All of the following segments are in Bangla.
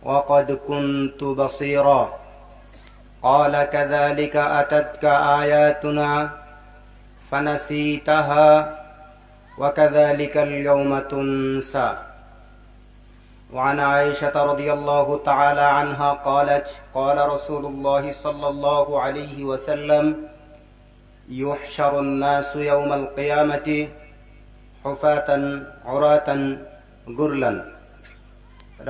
وقد كنت بصيرا قال كذلك أتتك آياتنا فنسيتها وكذلك اليوم تنسى وعن عائشة رضي الله تعالى عنها قالت قال رسول الله صلى الله عليه وسلم يحشر الناس يوم القيامة حفاة عراة غرلا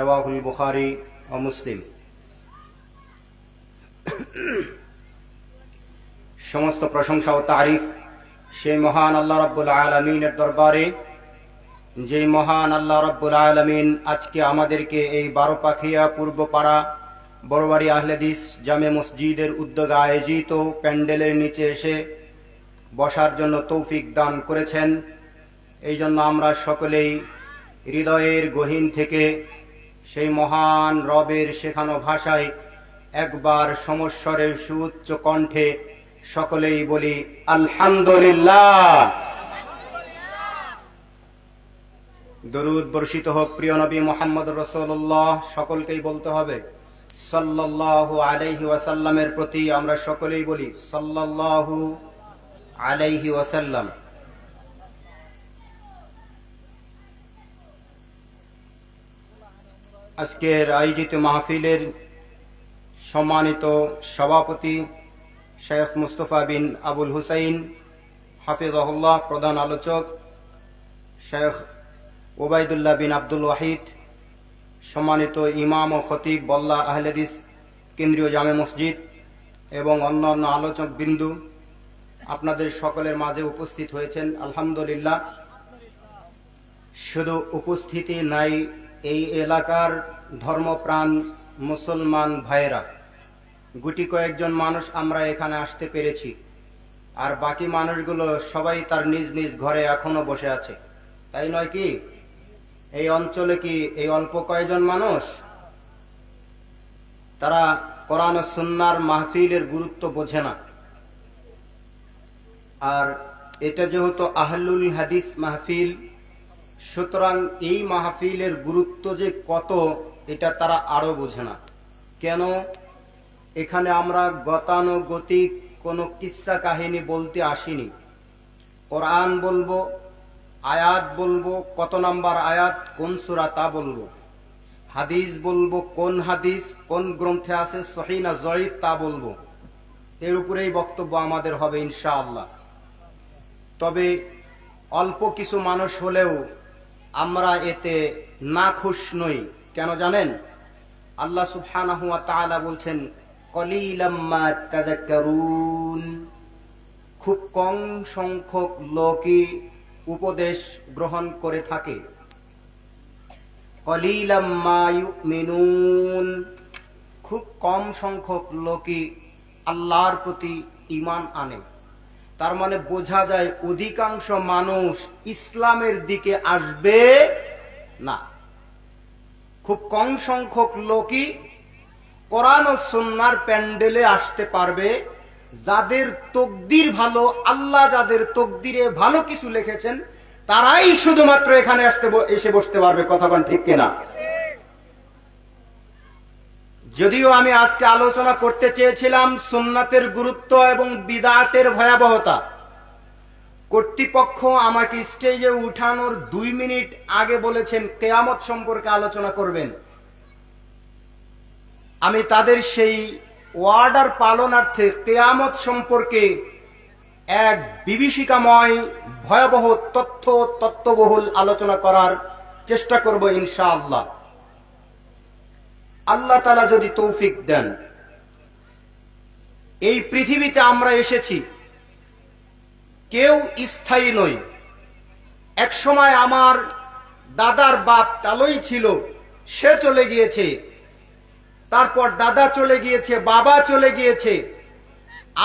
رواه البخاري ومسلم। সমস্ত প্রশংসা ও তারিফ সেই মহান আল্লাহ রাব্বুল আলামিনের দরবারে, যেই মহান আল্লাহ রাব্বুল আলামিন আজকে আমাদেরকে এই বারোপাখিয়া পূর্বপাড়া বড়বাড়ি আহলে হাদিস জামে মসজিদের উদ্যোগে আয়োজিত প্যান্ডেলের নিচে এসে বসার জন্য তৌফিক দান করেছেন। এই জন্য আমরা সকলেই হৃদয়ের গহীন থেকে সেই মহান রবের শেখানো ভাষায় একবার সমস্বরের সুউচ্চ কণ্ঠে সকলেই বলি আলহামদুলিল্লাহ। দরুদ বর্ষিত হোক প্রিয় নবী মুহাম্মদ রাসূলুল্লাহ, সকলকেই বলতে হবে সাল্লাল্লাহু আলাইহি ওয়াসাল্লামের প্রতি আমরা সকলেই বলি সাল্লাল্লাহু আলাইহি ওয়াসাল্লাম। আজকের আয়োজিত মাহফিলের সম্মানিত সভাপতি শেখ মুস্তফা বিন আবুল হুসাইন হাফিজাহুল্লাহ, প্রধান আলোচক শেখ ওবায়দুল্লাহ বিন আব্দুল ওয়াহিদ, সম্মানিত ইমাম ও খতিব বল্লা আহলে হাদিস কেন্দ্রীয় জামে মসজিদ এবং অন্যান্য আলোচক বিন্দু আপনাদের সকলের মাঝে উপস্থিত হয়েছেন আলহামদুলিল্লাহ। শুধু উপস্থিতি নাই, এই এলাকার ধর্মপ্রাণ মুসলমান ভাইয়েরা গুটি কয়েকজন মানুষ আমরা এখানে আসতে পেরেছি, আর বাকি মানুষগুলো সবাই তার নিজ নিজ ঘরে এখনো বসে আছে, তাই নয় কি? এই অঞ্চলে কি এই অল্প কয়েকজন মানুষ তারা কোরআন ও সুন্নাহর মাহফিলের গুরুত্ব বোঝে না? আর এটা যেহেতু আহলুল হাদিস মাহফিল, সুতরাং এই মাহফিলের গুরুত্ব যে কত এটা তারা আরো বোঝে না। কেন? এখানে আমরা গতানুগতিক কোনো কিস্সা কাহিনী বলতে আসিনি। কোরআন বলবো, আয়াত বলবো, কত নাম্বার আয়াত কোন সূরা তা বলবো, হাদিস বলবো, কোন হাদিস কোন গ্রন্থে আছে সহিহ না জয়ীফ তা বলবো। এর উপরেই বক্তব্য আমাদের হবে ইনশাআল্লাহ। তবে অল্প কিছু মানুষ হলেও আমরা এতে নাখুশ নই। কেন জানেন? আল্লাহ সুবহানাহু ওয়া তাআলা বলছেন কলিলাম মা তাযাক্কারুন, খুব কম সংখ্যক লোকই উপদেশ গ্রহণ করে থাকে। কলিলাম মা ইউমিনুন, খুব কম সংখ্যক লোকই আল্লাহর প্রতি ঈমান আনে। তার মানে বোঝা যায় অধিকাংশ মানুষ ইসলামের দিকে আসবে না। খুব কম সংখ্যক লোকই কোরআন ও সুন্নাহর প্যান্ডেলে আসতে পারবে। যাদের তকদির ভালো, আল্লাহ যাদের তকদিরে ভালো কিছু লিখেছেন, তারাই শুধুমাত্র এখানে এসে বসতে পারবে। কথাটা ঠিক কিনা? যদিও আমি আজকে আলোচনা করতে চেয়েছিলাম সুন্নাতের গুরুত্ব এবং বিদআতের ভয়াবহতা, কর্তৃপক্ষ আমাকে স্টেজে উঠানোর 2 মিনিট আগে বলেছেন কিয়ামত সম্পর্কে আলোচনা করবেন। আমি তাদের সেই ওয়ার্ডার পালনার্থে কিয়ামত সম্পর্কে এক বিভীষিকাময় ভয়াবহ তত্ত্ববহুল আলোচনা করার চেষ্টা করব ইনশাআল্লাহ। আল্লাহ তাআলা যদি তৌফিক দেন। এই পৃথিবীতে আমরা এসেছি, কেউ স্থায়ী নই। এক সময় আমার দাদার বাপ টালই ছিল, সে চলে গিয়েছে। তারপর দাদা চলে গিয়েছে, বাবা চলে গিয়েছে,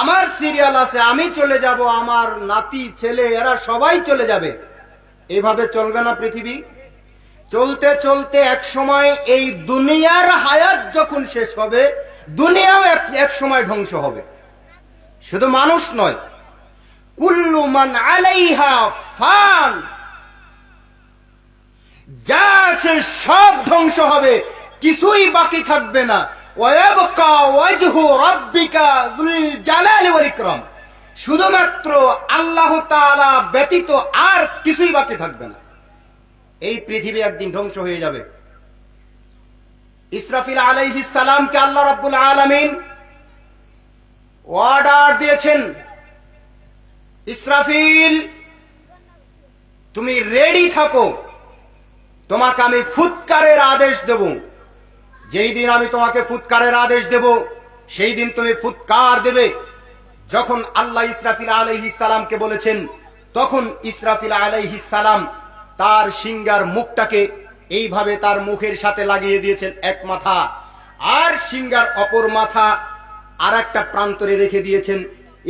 আমার সিরিয়াল আছে, আমি চলে যাব, আমার নাতি ছেলে এরা সবাই চলে যাবে। এভাবে চলবে না পৃথিবী। চলতে চলতে এক সময় এই দুনিয়ার হায়াত যখন শেষ হবে, দুনিয়াও এক সময় ধ্বংস হবে। শুধু মানুষ নয়, কুল্লু মান আলাইহা ফান, যা আছে সব ধ্বংস হবে, কিছুই বাকি থাকবে না। ওয়ায়াবকা ওয়াজহু রাব্বিকা যুল জালালি ওয়াল ইকরাম, শুধুমাত্র আল্লাহ তাআলা ব্যতীত আর কিছুই বাকি থাকবে না। এই পৃথিবী একদিন ধ্বংস হয়ে যাবে। ইসরাফিল আলাইহিস সালামকে আল্লাহ রাব্বুল আলামিন অর্ডার দিয়েছেন, ইসরাফিল তুমি রেডি থাকো, তোমাকে আমি ফুৎকারের আদেশ দেব। যেই দিন আমি তোমাকে ফুৎকারের আদেশ দেব সেই দিন তুমি ফুৎকার দেবে। যখন আল্লাহ ইসরাফিল আলাইহিস সালামকে বলেছেন, তখন ইসরাফিল আলাইহিস সালাম তার সিংহার মুখটাকে এইভাবে তার মুখের সাথে লাগিয়ে দিয়েছেন এক মাথা, আর সিংহার অপর মাথা আর একটা প্রান্তরে রেখে দিয়েছেন।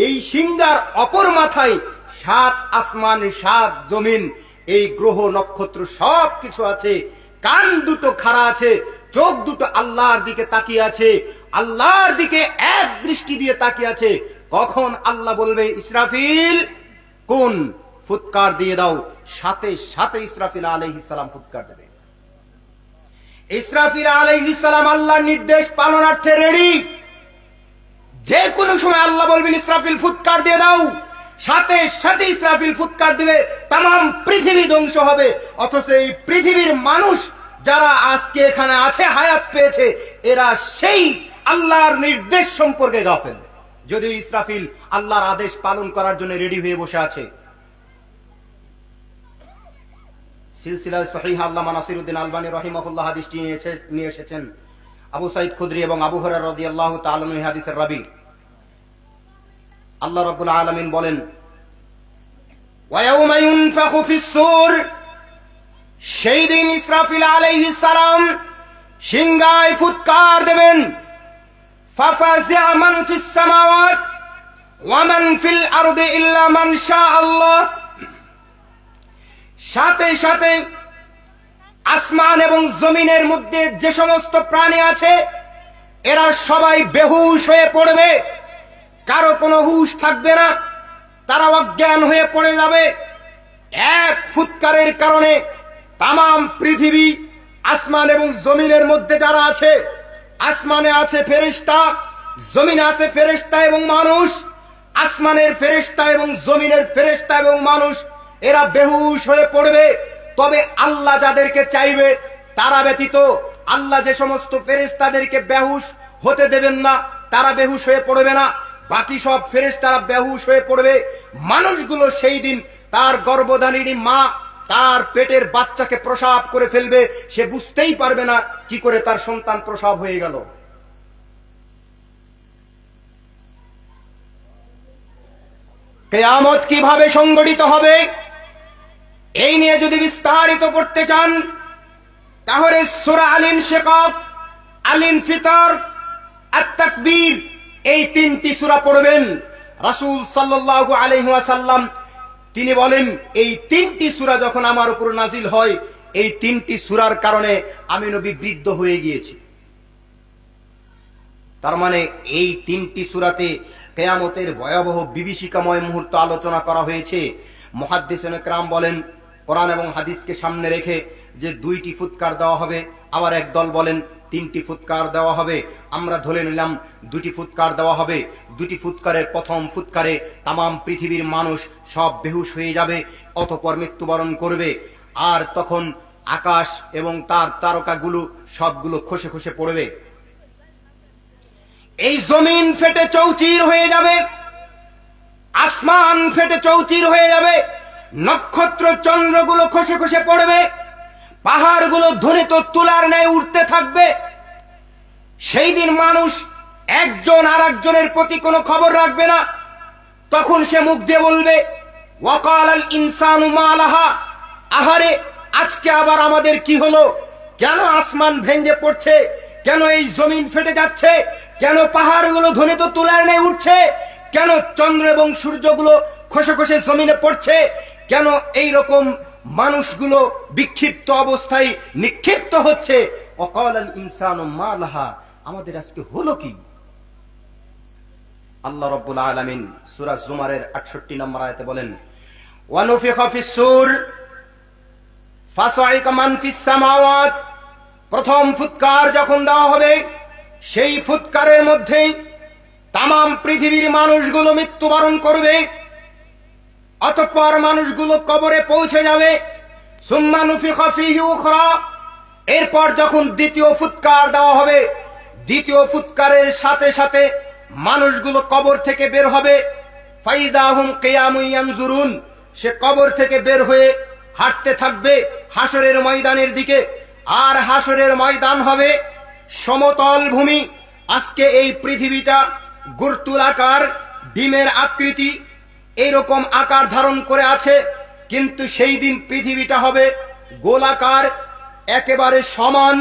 এই সিংহার অপর মাথায় 7 আসমান 7 জমিন, এই গ্রহ নক্ষত্র সব কিছু আছে। কান দুটো খাড়া আছে, চোখ দুটো আল্লাহর দিকে তাকিয়ে আছে, আল্লাহর দিকে এক দৃষ্টি দিয়ে তাকিয়ে আছে। কখন আল্লাহ বলবে ইসরাফিল কোন, ফুৎকার দিয়ে দাও, সাথে সাথে ইসরাফিল আলাইহিস সালাম ফুৎকার দেবে। ইসরাফিল আলাইহিস সালাম আল্লাহর নির্দেশ পালনার্থে রেডি। যে কোনো সময় আল্লাহ বলবেন ইসরাফিল ফুৎকার দিয়ে দাও, সাথে সাথে ইসরাফিল ফুৎকার দিবে, তাম পৃথিবী ধ্বংস হবে। অথচ এই পৃথিবীর মানুষ যারা আজকে এখানে আছে, হায়াত পেয়েছে, এরা সেই আল্লাহর নির্দেশ সম্পর্কে গাফেল। যদিও ইসরাফিল আল্লাহর আদেশ পালন করার জন্য রেডি হয়ে বসে আছে। সিলসিলা সহিহ আল্লামা নাসিরউদ্দিন আলবানী রাহিমাহুল্লাহ হাদিসটি নিয়ে এসেছেন। আবু সাঈদ খুদরি এবং আবু হুরায়রা রাদিয়াল্লাহু তাআলা আনহু হাদিসের রাবী। আল্লাহ রাব্বুল আলামিন বলেন, ওয়া ইয়াউমা ইউনফাখু ফিস-সূর, সেই দিন ইসরাফিল আলাইহিস সালাম সিংহায় ফুৎকার দেবেন। ফাফাজিআ মান ফিস সামাওয়াত ওয়া মান ফিল আরদি ইল্লা মান শাআল্লাহ, সাথে সাথে আসমান এবং জমিনের মধ্যে যে সমস্ত প্রাণী আছে এরা সবাই বেহুশ হয়ে পড়বে, কারো কোনো হুঁশ থাকবে না, তারা অজ্ঞান হয়ে পড়ে যাবে। এক ফুৎকারের কারণে তাম পৃথিবী, আসমান এবং জমিনের মধ্যে যারা আছে, আসমানে আছে ফেরেশতা, জমিনে আছে ফেরেশতা এবং মানুষ, আসমানের ফেরেশতা এবং জমিনের ফেরেশতা এবং মানুষ এরা বেহুশ হয়ে পড়বে। তবে আল্লাহ যাদেরকে চাইবে তারা ব্যতীত, আল্লাহ যে সমস্ত ফেরেশতাদেরকে বেহুশ হতে দেবেন না তারা বেহুশ হয়ে পড়বে না, বাকি সব ফেরেশতারা বেহুশ হয়ে পড়বে। মানুষগুলো সেই দিন তার গর্ভধারিণী মা তার পেটের বাচ্চাকে প্রসব করে ফেলবে, সে বুঝতেই পারবে না কি করে তার সন্তান প্রসব হয়ে গেল। কিয়ামত কিভাবে সংগঠিত হবে এই নিয়ে যদি বিস্তারিত পড়তে চান তাহলে সূরা আল-ইনশিকাক, আল-ইনফিতার, আত-তাকবীর এই 3টি সূরা পড়বেন। রাসূল সাল্লাল্লাহু আলাইহি ওয়াসাল্লাম তিনি বলেন, এই 3টি সূরা যখন আমার উপর নাজিল হয়, এই 3টি সূরার কারণে আমি নবী বৃদ্ধ হয়ে গিয়েছি। তার মানে এই 3টি সূরাতে কিয়ামতের ভয়াবহ বিভীষিকাময় মুহূর্ত আলোচনা করা হয়েছে। মুহাদ্দিসিনে কেরাম বলেন, কোরআন এবং হাদিসকে সামনে রেখে যে 2টি ফুৎকার দেওয়া হবে, আবার একদল বলেন 3টি ফুৎকার দেওয়া হবে। আমরা ধরে নিলাম 2টি ফুৎকার দেওয়া হবে। 2টি ফুৎকারের প্রথম ফুৎকারে তাম পৃথিবীর মানুষ সব বেহুশ হয়ে যাবে, অতঃপর মৃত্যুবরণ করবে। আর তখন আকাশ এবং তার তারকাগুলো সবগুলো খসে খসে পড়বে। এই জমিন ফেটে চৌচির হয়ে যাবে, আসমান ফেটে চৌচির হয়ে যাবে, নক্ষত্র চন্দ্রগুলো খসে খসে পড়বে, পাহাড়গুলো ধ্বনিত তুলার ন্যায় উঠতে থাকবে। সেই দিন মানুষ একজন আর একজনের প্রতি কোনো খবর রাখবে না। তখন সে মুখ দিয়ে বলবে, ওয়াকালাল ইনসানু মা লাহা, আহারে আজকে আবার আমাদের কি হলো? কেন আসমান ভেঙে পড়ছে? কেন এই জমিন ফেটে যাচ্ছে? কেন পাহাড়গুলো ধ্বনিত তুলার ন্যায় উঠছে? কেন চন্দ্র এবং সূর্যগুলো খসে খসে জমিনে পড়ছে? কেন এই রকম মানুষগুলো বিক্ষিপ্ত অবস্থায় নিক্ষিপ্ত হচ্ছে? ওয়াকালাল ইনসানু মা লাহা, আমাদের আজকে হলো কি? আল্লাহ রাব্বুল আলামিন সূরা জুমারের 68 নম্বর আয়াতে বলেন, ওয়া নুফিখা ফিস-সূর ফাসাইকা মান ফিস সামাওয়াত প্রথম ফুৎকার যখন দেওয়া হবে, সেই ফুৎকারের মধ্যেই তামাম পৃথিবীর মানুষগুলো মৃত্যুবরণ করবে। অতঃপর মানুষগুলো কবরে পৌঁছে যাবে। সুম্মা নুফিখা ফীহি উখরা, এরপর যখন দ্বিতীয় ফুৎকার দেওয়া হবে, দ্বিতীয় ফুৎকারের সাথে সাথে মানুষগুলো কবর থেকে বের হবে। ফাইদা হুম কিয়ামুন ইয়ানজুরুন, সে কবর থেকে বের হয়ে হাঁটতে থাকবে হাসরের ময়দানের দিকে। আর হাসরের ময়দান হবে সমতল ভূমি। আজকে এই পৃথিবীটা গর্তুলাকার, ডিমের আকৃতি এইরকম আকার ধারণ করে আছে, কিন্তু সেই দিন পৃথিবীটা হবে গোলাকার, একেবারে সমান,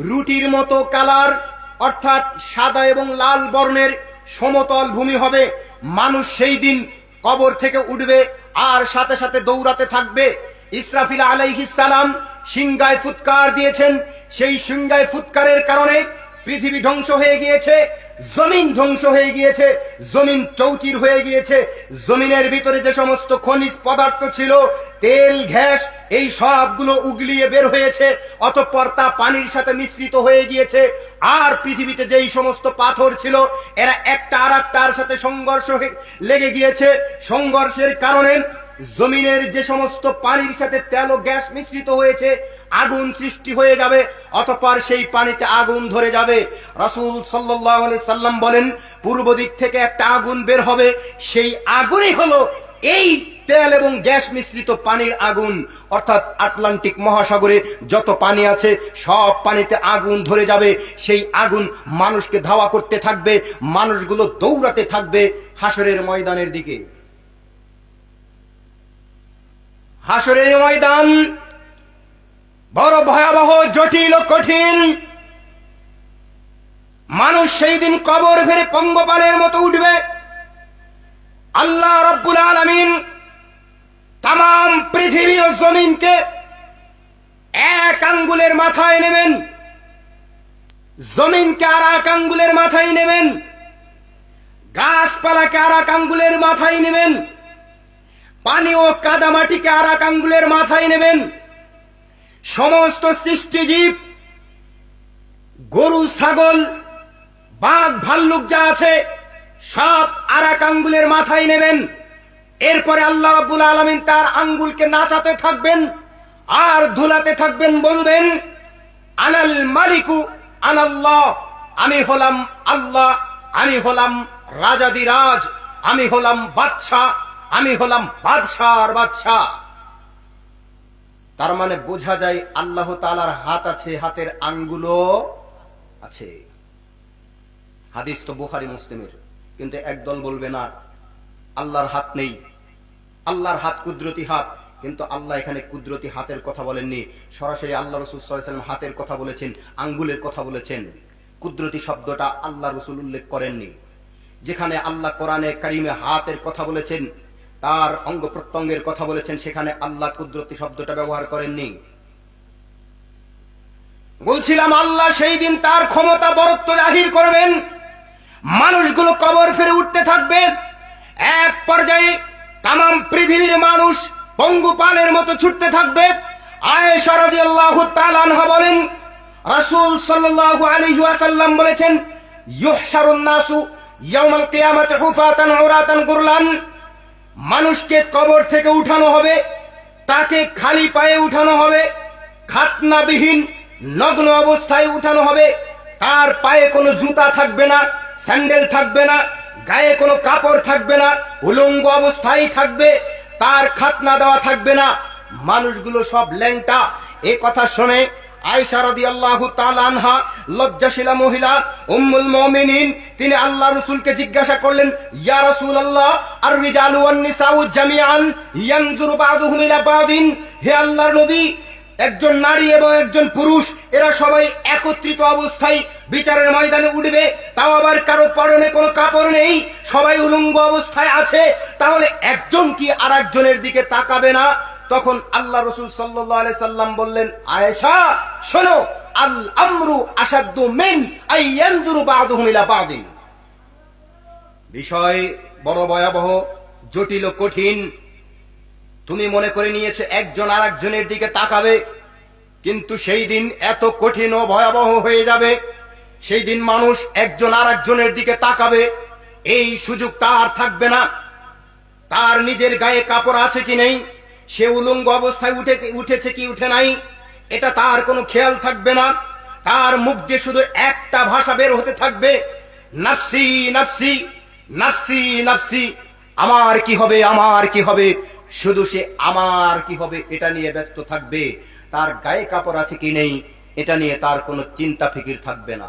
রুটির মতো কালার, অর্থাৎ সাদা এবং লাল বর্ণের সমতল ভূমি হবে। মানুষ সেই দিন কবর থেকে উঠবে আর সাথে সাথে দৌড়াতে থাকবে। ইসরাফিল আলাইহিস সালাম সিংহায় ফুৎকার দিয়েছেন, সেই সিংহায় ফুৎকারের কারণে পৃথিবী ধ্বংস হয়ে গিয়েছে, জমিন ধ্বংস হয়ে গিয়েছে, জমিন চৌচির হয়ে গিয়েছে। জমিনের ভিতরে যে সমস্ত খনিজ পদার্থ ছিল, তেল, গ্যাস, এই সবগুলো উগলিয়ে বের হয়েছে, অতঃপর তা পানির সাথে মিশ্রিত হয়ে গিয়েছে। আর পৃথিবীতে যেই সমস্ত পাথর ছিল, এরা একটা আর একটার সাথে সংঘর্ষ লেগে গিয়েছে। সংঘর্ষের কারণে জমিনের যে সমস্ত পানির সাথে তেল ও গ্যাস মিশ্রিত হয়েছে, আগুন সৃষ্টি হয়ে যাবে, অতঃপর সেই পানিতে আগুন ধরে যাবে। রাসূল সাল্লাল্লাহু আলাইহি সাল্লাম বলেন, পূর্ব দিক থেকে একটা আগুন বের হবে, সেই আগুনই হলো এই তেল এবং গ্যাস মিশ্রিত পানির আগুন। অর্থাৎ আটলান্টিক মহাসাগরে যত পানি আছে, সব পানিতে আগুন ধরে যাবে। সেই আগুন মানুষকে ধাওয়া করতে থাকবে, মানুষগুলো দৌড়াতে থাকবে হাসরের ময়দানের দিকে। হাসরের ময়দান বড় ভয়াবহ, জটিল ও কঠিন। মানুষ সেই দিন কবর ফেরে পঙ্গপালের মতো উঠবে। আল্লাহ রাব্বুল আলামিন তামাম পৃথিবী ও জমিনকে এক আঙ্গুলের মাথায় নেবেন, জমিনকে আর এক আঙ্গুলের মাথায় নেবেন, গাছপালাকে আর এক আঙ্গুলের মাথায় নেবেন, পানি ও কাদামাটিকে আর এক আঙ্গুলের মাথায় নেবেন। সমস্ত সৃষ্টিজীব, গরু, ছাগল, বাঘ, ভাল্লুক যা আছে, সব আর এক আঙ্গুলের মাথায় নেবেন। এরপরে আল্লাহ রাব্বুল আলামিন তার আঙ্গুলকে নাচাতে থাকবেন আর ধুলাতে থাকবেন, বলবেন, আনাল মালিকু আনাল্লাহ, আমি হলাম আল্লাহ, আমি হলাম রাজাদিরাজ, আমি হলাম বাদশাহ, আমি হলাম বাদশার বাদশাহ। তার মানে বোঝা যায় আল্লাহ তাআলার হাত আছে, হাতের আঙ্গুলও আছে। হাদিস তো বুখারী মুসলিমের। কিন্তু একদল বলবে না, আল্লাহর হাত নেই, আল্লাহর হাত কুদরতি হাত। কিন্তু আল্লাহ এখানে কুদরতি হাতের কথা বলেননি, সরাসরি আল্লাহ রাসূল সাল্লাল্লাহু আলাইহি ওয়াসাল্লাম হাতের কথা বলেছেন, আঙ্গুলের কথা বলেছেন। কুদরতি শব্দটা আল্লাহ রাসূল উল্লেখ করেননি। যেখানে আল্লাহ কোরআনে কারিমে হাতের কথা বলেছেন, তার অঙ্গ প্রত্যঙ্গের কথা বলেছেন, সেখানে আল্লাহ কুদরতি শব্দটা ব্যবহার করেননি। বলছিলাম, আল্লাহ সেই দিন তার ক্ষমতা বরত্ব জাহির করবেন, মানুষগুলো কবর ফিরে উঠতে থাকবে। এক পর্যায়ে তামাম পৃথিবীর মানুষ পঙ্গুপালের মতো ছুটতে থাকবে। আয়েশা রাদিয়াল্লাহু তাআলা আনহা বলেন, রাসূল সাল্লাল্লাহু আলাইহি ওয়াসাল্লাম বলেছেন, ইউহশারুন নাসু ইয়াউমাল কিয়ামাতি হুফাতান উরাতান গুরলান, মানুষকে কবর থেকে উঠানো হবে, তাকে খালি পায়ে উঠানো হবে, খাতনাবিহীন নগ্ন অবস্থায় উঠানো হবে। তার পায়ে কোনো জুতা থাকবে না, স্যান্ডেল থাকবে না, গায়ে কোনো কাপড় থাকবে না, উলঙ্গ অবস্থায় থাকবে, তার খাতনা দেওয়া থাকবে না। মানুষগুলো সব ল্যাংটা। এ কথা শুনে আয়েশা রাদিয়াল্লাহু তাআলা আনহা, লজ্জাশীলা মহিলা, উম্মুল মুমিনিন, তিনি আল্লাহ রাসূলকে জিজ্ঞাসা করলেন, ইয়া রাসূলুল্লাহ, আর রিজালু ওয়ান নিসাউ জামিআন ইয়ানজুরু বাযুহুম ইলা বাযিন, হে আল্লাহর নবী, একজন নারী এবং একজন পুরুষ, এরা সবাই একত্রিত অবস্থায় বিচারের ময়দানে উঠবে, তাও আবার কারো পরনে কোনো কাপড় নেই, সবাই উলঙ্গ অবস্থায় আছে, তাহলে একজন কি আর একজনের দিকে তাকাবে না? তখন আল্লাহ রাসূল সাল্লাল্লাহু আলাইহি সাল্লাম বললেন, আয়েশা শোনো, আল আমরু আশাদ্দু মিন আইয়ানজুরু বাযুহুম ইলা বাযিন, বিষয় বড় ভয়াবহ, জটিল ও কঠিন। তুমি মনে করে নিয়েছো একজন আর একজনের দিকে তাকাবে, কিন্তু সেই দিন এত কঠিন ও ভয়াবহ হয়ে যাবে, সেই দিন মানুষ একজন আর একজনের দিকে তাকাবে, এই সুযোগ তার থাকবে না। তার নিজের গায়ে কাপড় আছে কি নেই, সে উলঙ্গ অবস্থায় উঠেছে কি উঠে নাই, এটা তার কোনো খেয়াল থাকবে না। তার মুখ দিয়ে শুধু একটা ভাষা বের হতে থাকবে, নাফসি নাফসি নাফসি নাফসি, আমার কি হবে, আমার কি হবে, শুধু সে আমার কি হবে এটা নিয়ে ব্যস্ত থাকবে। তার গায়ে কাপড় আছে কি নেই এটা নিয়ে তার কোনো চিন্তা ফিকির থাকবে না।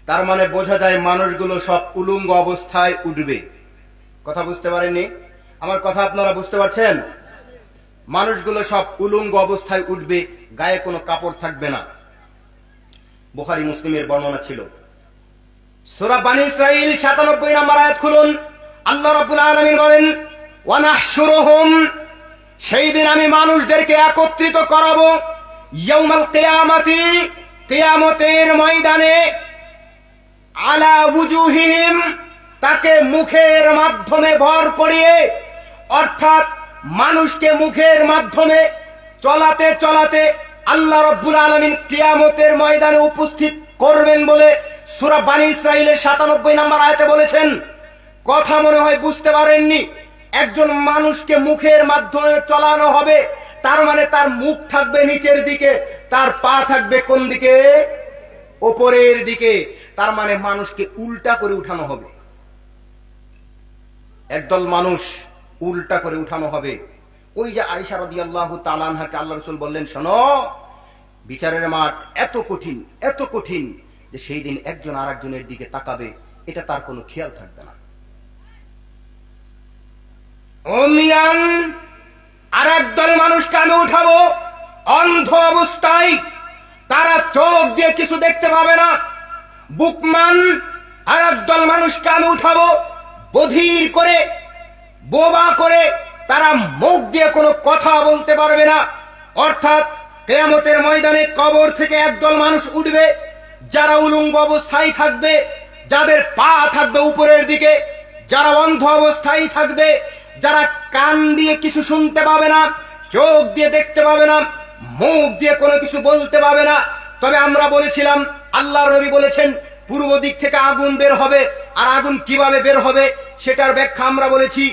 তার মানে বোঝা যায় মানুষগুলো সব উলঙ্গ অবস্থায় উঠবে। কথা বুঝতে পারেননি? আমার কথা আপনারা বুঝতে পারছেন? মানুষগুলো সব উলঙ্গ অবস্থায় উঠবে, গায়ে কোনো কাপড় থাকবে না। বুখারী মুসলিমের বর্ণনা ছিল। সূরা বনী ইসরাঈল ৯৭ নম্বর আয়াত খুলুন। আল্লাহ রাব্বুল আলামিন বলেন, ওয়া নাহশুরুহুম, সেই দিন আমি মানুষদেরকে একত্রিত করাবো, ইয়াউমাল কিয়ামাতি, কিয়ামতের ময়দানে, আলা ওয়ুজুহিহিম, তাকে মুখের মাধ্যমে ভর করিয়ে, অর্থাৎ মানুষকে মুখের মাধ্যমে চলাতে চলাতে আল্লাহ রাব্বুল আলামিন কিয়ামতের ময়দানে উপস্থিত করবেন বলে সূরা বনী ইসরাঈলের ৯৭ নম্বর আয়াতে বলেছেন। কথা মনে হয় বুঝতে পারেননি। একজন মানুষকে মুখের মাধ্যমে চলানো হবে, তার মানে তার মুখ থাকবে নিচের দিকে, তার পা থাকবে কোন দিকে? উপরের দিকে। তার মানে মানুষকে উল্টা করে উঠানো হবে। একদল মানুষ উল্টা করে উঠানো হবে। ওই যে আয়েশা রাদিয়াল্লাহু তাআলা আনহাকে আল্লাহ রাসূল বললেন, শোনো, বিচারের মাঠ এত কঠিন, এত কঠিন যে সেই দিন একজন আর একজনের দিকে তাকাবে, এটা তার কোনো খেয়াল থাকবে না। ওমিয়ান, আর একদল মানুষকে আমি উঠাবো অন্ধ অবস্থায়, তারা চোখ দিয়ে কিছু দেখতে পাবে না। বুকমান, আর একদল মানুষকে আমি উঠাবো বধির করে, বোবা করে, তারা মুখ দিয়ে কোনো কথা বলতে পারবে না। অর্থাৎ কিয়ামতের ময়দানে কবর থেকে একদল মানুষ উঠবে, যারা উলঙ্গ অবস্থায় থাকবে, যাদের পা থাকবে উপরের দিকে, যারা অন্ধ অবস্থায় থাকবে, যারা কান দিয়ে কিছু শুনতে পাবে না, চোখ দিয়ে দেখতে পাবে না, মুখ দিয়ে কোনো কিছু বলতে পাবে না। তবে আমরা বলেছিলাম, আল্লাহর নবী বলেছেন পূর্ব দিক থেকে আগুন বের হবে। আর আগুন কিভাবে বের হবে সেটার ব্যাখ্যা আমরা বলেছি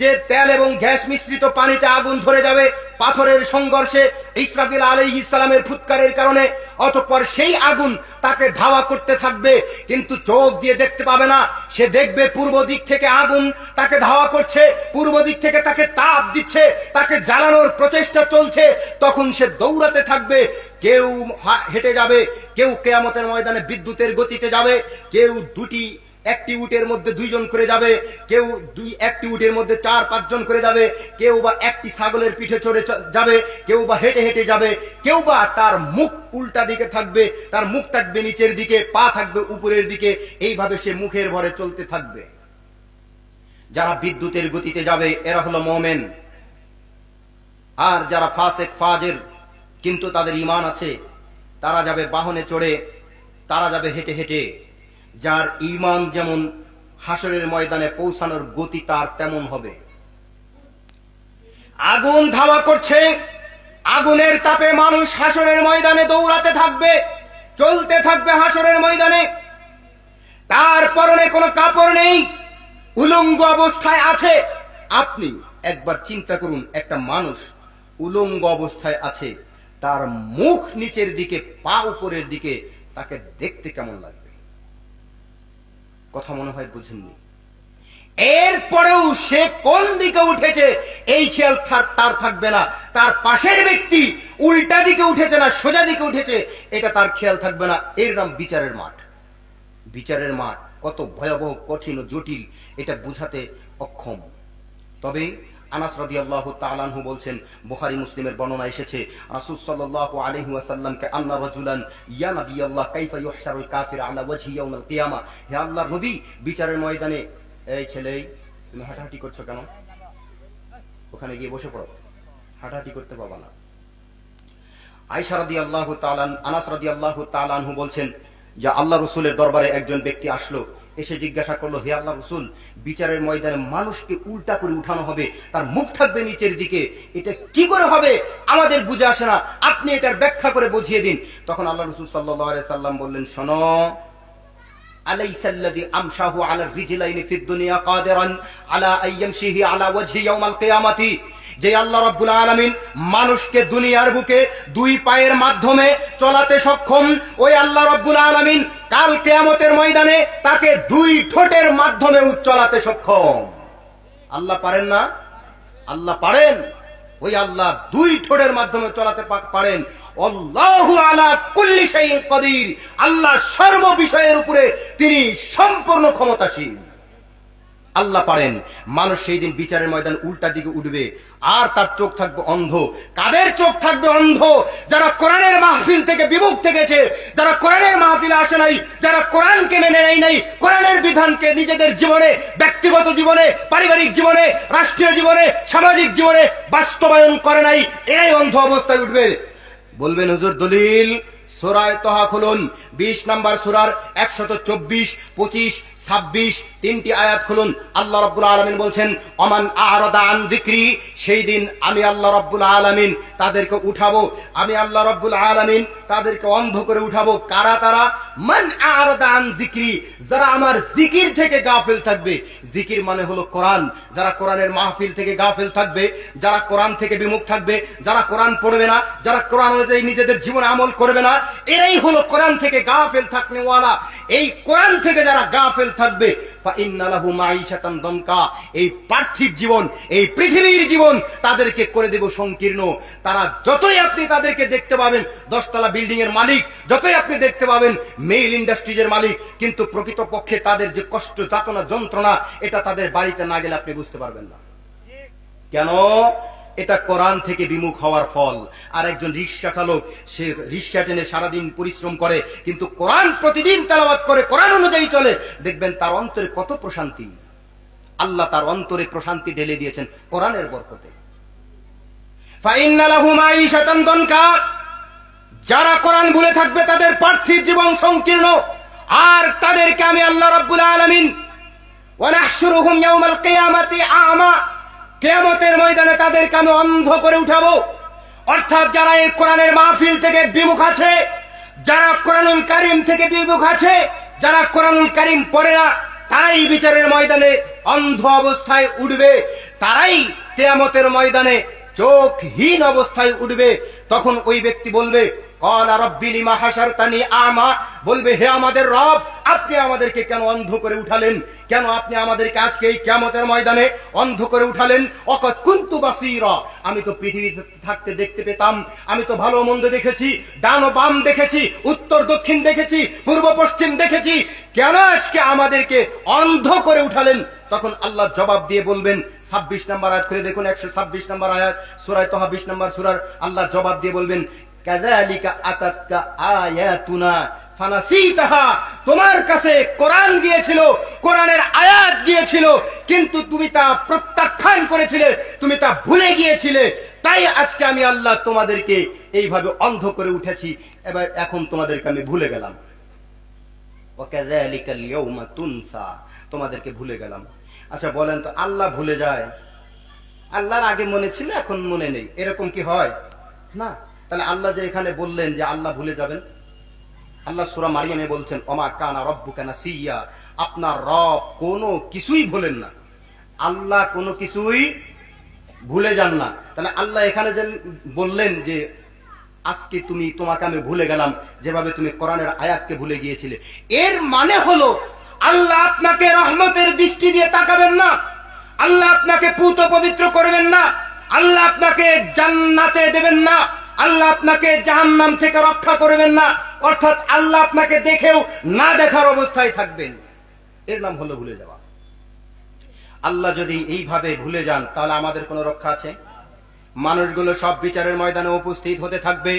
যে তেল এবং গ্যাস মিশ্রিত পানিতে আগুন ধরে যাবে পাথরের সংঘর্ষে, ইসরাফিল আলাইহিস সালামের ফুৎকারের কারণে। অতঃপর সেই আগুন তাকে ধাওয়া করতে থাকবে, কিন্তু চোখ দিয়ে দেখতে পাবে না। সে দেখবে পূর্ব দিক থেকে আগুন তাকে ধাওয়া করছে, পূর্ব দিক থেকে তাকে তাপ দিচ্ছে, তাকে জ্বালানোর প্রচেষ্টা চলছে। তখন সে দৌড়াতে থাকবে। কেউ হেঁটে যাবে, কেউ কিয়ামতের ময়দানে বিদ্যুতের গতিতে যাবে, কেউ একটি উটের মধ্যে 2 জন করে যাবে, কেউ একটি উটের মধ্যে 4-5 জন করে যাবে, কেউ বা একটি ছাগলের পিঠে চড়ে যাবে, কেউ বা হেঁটে হেঁটে যাবে, কেউ বা তার মুখ উল্টা দিকে থাকবে, তার মুখ থাকবে নিচের দিকে, পা থাকবে উপরের দিকে। এইভাবে সে মুখের ভরে চলতে থাকবে। যারা বিদ্যুতের গতিতে যাবে এরা হলো মুমিন। আর যারা ফাসিক ফাজির কিন্তু তাদের ঈমান আছে, তারা যাবে বাহনে চড়ে, তারা যাবে হেঁটে হেঁটে। যার ঈমান যেমন, হাসরের ময়দানে পৌঁছানোর গতি তার তেমন হবে। আগুন ধাওয়া করছে, আগুনের তাপে মানুষ হাসরের ময়দানে দৌড়াতে থাকবে, চলতে থাকবে হাসরের ময়দানে। তার পরনে কোনো কাপড় নেই, উলঙ্গ অবস্থায় আছে। আপনি একবার চিন্তা করুন, একটা মানুষ উলঙ্গ অবস্থায় আছে, তার মুখ নিচের দিকে, পা উপরের দিকে, তাকে দেখতে কেমন লাগবে? কথা মনে হয় বুঝেননি। এরপরেও সে কোন দিকে উঠেছে এই খেয়াল তার থাকবে না। তার পাশের ব্যক্তি উল্টা দিকে উঠেছে না সোজা দিকে উঠেছে এটা তার খেয়াল থাকবে না। এর নাম বিচারের মাঠ। বিচারের মাঠ কত ভয়াবহ, কঠিন ও জটিল এটা বুঝাতে অক্ষম। তবে আনাস রাদিয়াল্লাহু তাআলা আনহু বলছেন, বুখারী মুসলিমের বর্ণনা এসেছে, রাসূল সাল্লাল্লাহু আলাইহি ওয়াসাল্লামকে আন্না রাজুলান ইয়া নবিয়াল্লাহ কাইফা ইউহশারুল কাফির আলা ওয়াজহি ইয়াউমাল কিয়ামা, হে আল্লাহর নবী, বিচারের ময়দানে, এই ছেলে তুমি হাঁটাহাঁটি করছো কেন? ওখানে গিয়ে বসে পড়ো, হাঁটাহাঁটি করতে পাবা না। আয়েশা রাদিয়াল্লাহু তাআলা, আনাস রাদিয়াল্লাহু তাআলা আনহু বলছেন যে আল্লাহ রাসূলের দরবারে একজন ব্যক্তি আসলো, এসে জিজ্ঞাসা করলো, হে আল্লাহ রাসূল, বিচারের ময়দানে মানুষকে উল্টা করে উঠানো হবে, তার মুখ থাকবে নিচের দিকে, এটা কি করে হবে? আমাদের বুঝে আসে না, আপনি এটার ব্যাখ্যা করে বুঝিয়ে দিন। তখন আল্লাহ রাসূল সাল্লাল্লাহু আলাইহি সাল্লাম বললেন, শোনো, আলাইসাল্লাযী আমশাহু আলা রিজলাইনি ফিদ দুনিয়া কাদিরান আলা আইয়ামশিহি আলা ওয়াজহি ইয়াউমাল কিয়ামাতি, যে আল্লাহ রাব্বুল আলামিন মানুষকে দুনিয়ার বুকে দুই পায়ের মাধ্যমে চলাতে সক্ষম, ওই আল্লাহ রাব্বুল আলামিন কাল কিয়ামতের ময়দানে তাকে দুই ঠোঁটের মাধ্যমে চলাতে সক্ষম। আল্লাহ পারেন না? আল্লাহ পারেন। ওই আল্লাহ দুই ঠোঁটের মাধ্যমে চলাতে পারেন। আল্লাহু আলা কুল্লি শাইইন কাদির, আল্লাহ সর্ব বিষয়ের উপরে তিনি সম্পূর্ণ ক্ষমতাশীল। আল্লাহ পারেন। মানুষ সেই দিন বিচারের ময়দান উল্টা দিকে উঠবে, আর তার চোখ থাকবে অন্ধ। কাদের চোখ থাকবে অন্ধ? যারা কোরআনের মাহফিল থেকে বিমুখ থেকেছে, যারা কোরআনের মাহফিলে আসে নাই, যারা কোরআনকে মেনে নেয় নাই, কোরআনের বিধানকে নিজেদের জীবনে, ব্যক্তিগত জীবনে, পারিবারিক জীবনে, রাষ্ট্রীয় জীবনে, সামাজিক জীবনে বাস্তবায়ন করে নাই, এরাই অন্ধ অবস্থায় উঠবে। বলবেন হুজুর দলিল? সূরা তাহা খুলুন, 20 নম্বর সূরার 124, 25, 26 তিনটি আয়াত খুলুন। আল্লাহ রাব্বুল আলামিন বলছেন, ওমান আ'রাদা আন যিকরি, সেই দিন আমি আল্লাহ রাব্বুল আলামিন তাদেরকে উঠাবো, আমি আল্লাহ রাব্বুল আলামিন তাদেরকে অন্ধ করে উঠাবো। কারা তারা? মান আ'রাদা আন যিকরি, যারা আমার জিকির থেকে গাফিল থাকবে। জিকির মানে হলো কোরআন। যারা কোরআনের মাহফিল থেকে গাফিল থাকবে, যারা কোরআন থেকে বিমুখ থাকবে, যারা কোরআন পড়বে না, যারা কোরআন অনুযায়ী নিজেদের জীবনে আমল করবে না, এরাই হলো কোরআন থেকে গাফিল থাকনেওয়ালা। এই কোরআন থেকে যারা গাফিল থাকবে, ফাইন্না লাহু মাঈশাতান দনকা, এই পার্থিব জীবন, এই পৃথিবীর জীবন তাদেরকে করে দেব সংকীর্ণ। তারা যতই আপনি তাদেরকে দেখতে পাবেন 10 তলা বিল্ডিং এর মালিক, যতই আপনি দেখতে পাবেন মেইল ইন্ডাস্ট্রিজের মালিক, কিন্তু প্রকৃতপক্ষে তাদের যে কষ্ট, যাতনা, যন্ত্রণা, এটা তাদের বাড়িতে না গেলে আপনি বুঝতে পারবেন না। কেন? এটা কোরআন থেকে বিমুখ হওয়ার ফল। আর একজন রিকশা চালক, সে রিকশা টেনে সারাদিন পরিশ্রম করে, কিন্তু কোরআন প্রতিদিন তেলাওয়াত করে, কোরআন অনুযায়ী চলে, দেখবেন তার অন্তরে কত প্রশান্তি। আল্লাহ তার অন্তরে প্রশান্তি ঢেলে দিয়েছেন কোরআনের বরকতে। ফাইন্না লাহু মাঈশাতান দনকা, যারা কোরআন ভুলে থাকবে তাদের পার্থিব জীবন সংকীর্ণ। আর তাদেরকে আমি আল্লাহ রাব্বুল আলামিন ওয়া নাহশুরুহুম ইয়াউমাল কিয়ামাতি আ'মা, কিয়ামতের ময়দানে তাদেরকে আমি অন্ধ করে উঠাবো। অর্থাৎ যারা এই কোরআনের মাহফিল থেকে বিমুখ আছে, যারা কোরআনুল কারীম থেকে বিমুখ আছে, যারা কোরআনুল কারীম পড়ে না, তারাই বিচারের ময়দানে অন্ধ অবস্থায় উঠবে, তারাই কিয়ামতের ময়দানে চোখহীন অবস্থায় উঠবে। তখন ওই ব্যক্তি বলবে, ক্বালা রাব্বি লিমা হাশারতানি আ'মা, বলবে, হে আমাদের রব, আপনি আমাদেরকে কেন অন্ধ করে উঠালেন? কেন আপনি আমাদেরকে আজকে এই কিয়ামতের ময়দানে অন্ধ করে উঠালেন? ওয়াকাদ কুনতু বাসীরা, আমি তো পৃথিবীতে থাকতে দেখতে পেতাম, আমি তো ভালো মন্দ দেখেছি, ডান ও বাম দেখেছি, উত্তর দক্ষিণ দেখেছি, পূর্ব পশ্চিম দেখেছি, কেন আজকে আমাদেরকে অন্ধ করে উঠালেন? তখন আল্লাহ জবাব দিয়ে বলবেন, 26 নম্বর আয়াত করে দেখুন, 126 নম্বর আয়াত, সূরা তাহা 20 নম্বর সূরার, আল্লাহ জবাব দিয়ে বলবেন, কাযালিকা আতাতকা আয়াতুনা ফানাসিতাহা, তোমার কাছে কোরআন গিয়েছিল, কোরআনের আয়াত গিয়েছিল, কিন্তু তুমি তা প্রত্যাখ্যান করেছিলে, তুমি তা ভুলে গিয়েছিলে, তাই আজকে আমি আল্লাহ তোমাদেরকে এইভাবে অন্ধ করে উঠেছি, এবার এখন তোমাদেরকে আমি ভুলে গেলাম। ওয়া কাযালিকাল ইয়াউমা তুনসা, তোমাদেরকে ভুলে গেলাম। আচ্ছা বলেন তো, আল্লাহ ভুলে যায়? আল্লাহর আগে মনে ছিল, এখন মনে নেই, এরকম কি হয়? না। তাহলে আল্লাহ যে এখানে বললেন যে আল্লাহ ভুলে যাবেন, আল্লাহ সূরা মারিয়ামে বলছেন, ওমা কানা রাব্বুকা নাসিয়া, আপনার রব কোনো কিছুই ভুলেন না, আল্লাহ কোনো কিছুই ভুলে যান না। তাহলে আল্লাহ এখানে যে বললেন যে আজকে তোমাকে আমি ভুলে গেলাম, যেভাবে তুমি কোরআনের আয়াতকে ভুলে গিয়েছিলে, এর মানে হলো আল্লাহ আপনাকে রহমতের দৃষ্টি দিয়ে তাকাবেন না, আল্লাহ আপনাকে পুত পবিত্র করবেন না, আল্লাহ আপনাকে জান্নাতে দেবেন না, আল্লাহ আপনাকে জাহান্নাম থেকে রক্ষা করবেন না, অর্থাৎ আল্লাহ আপনাকে দেখেও না দেখার অবস্থায় থাকবেন। এর নাম হলো ভুলে যাওয়া। আল্লাহ যদি এইভাবে ভুলে যান, তাহলে আমাদের কোনো রক্ষা আছে? মানুষগুলো সব বিচারের ময়দানে উপস্থিত হতে থাকবে,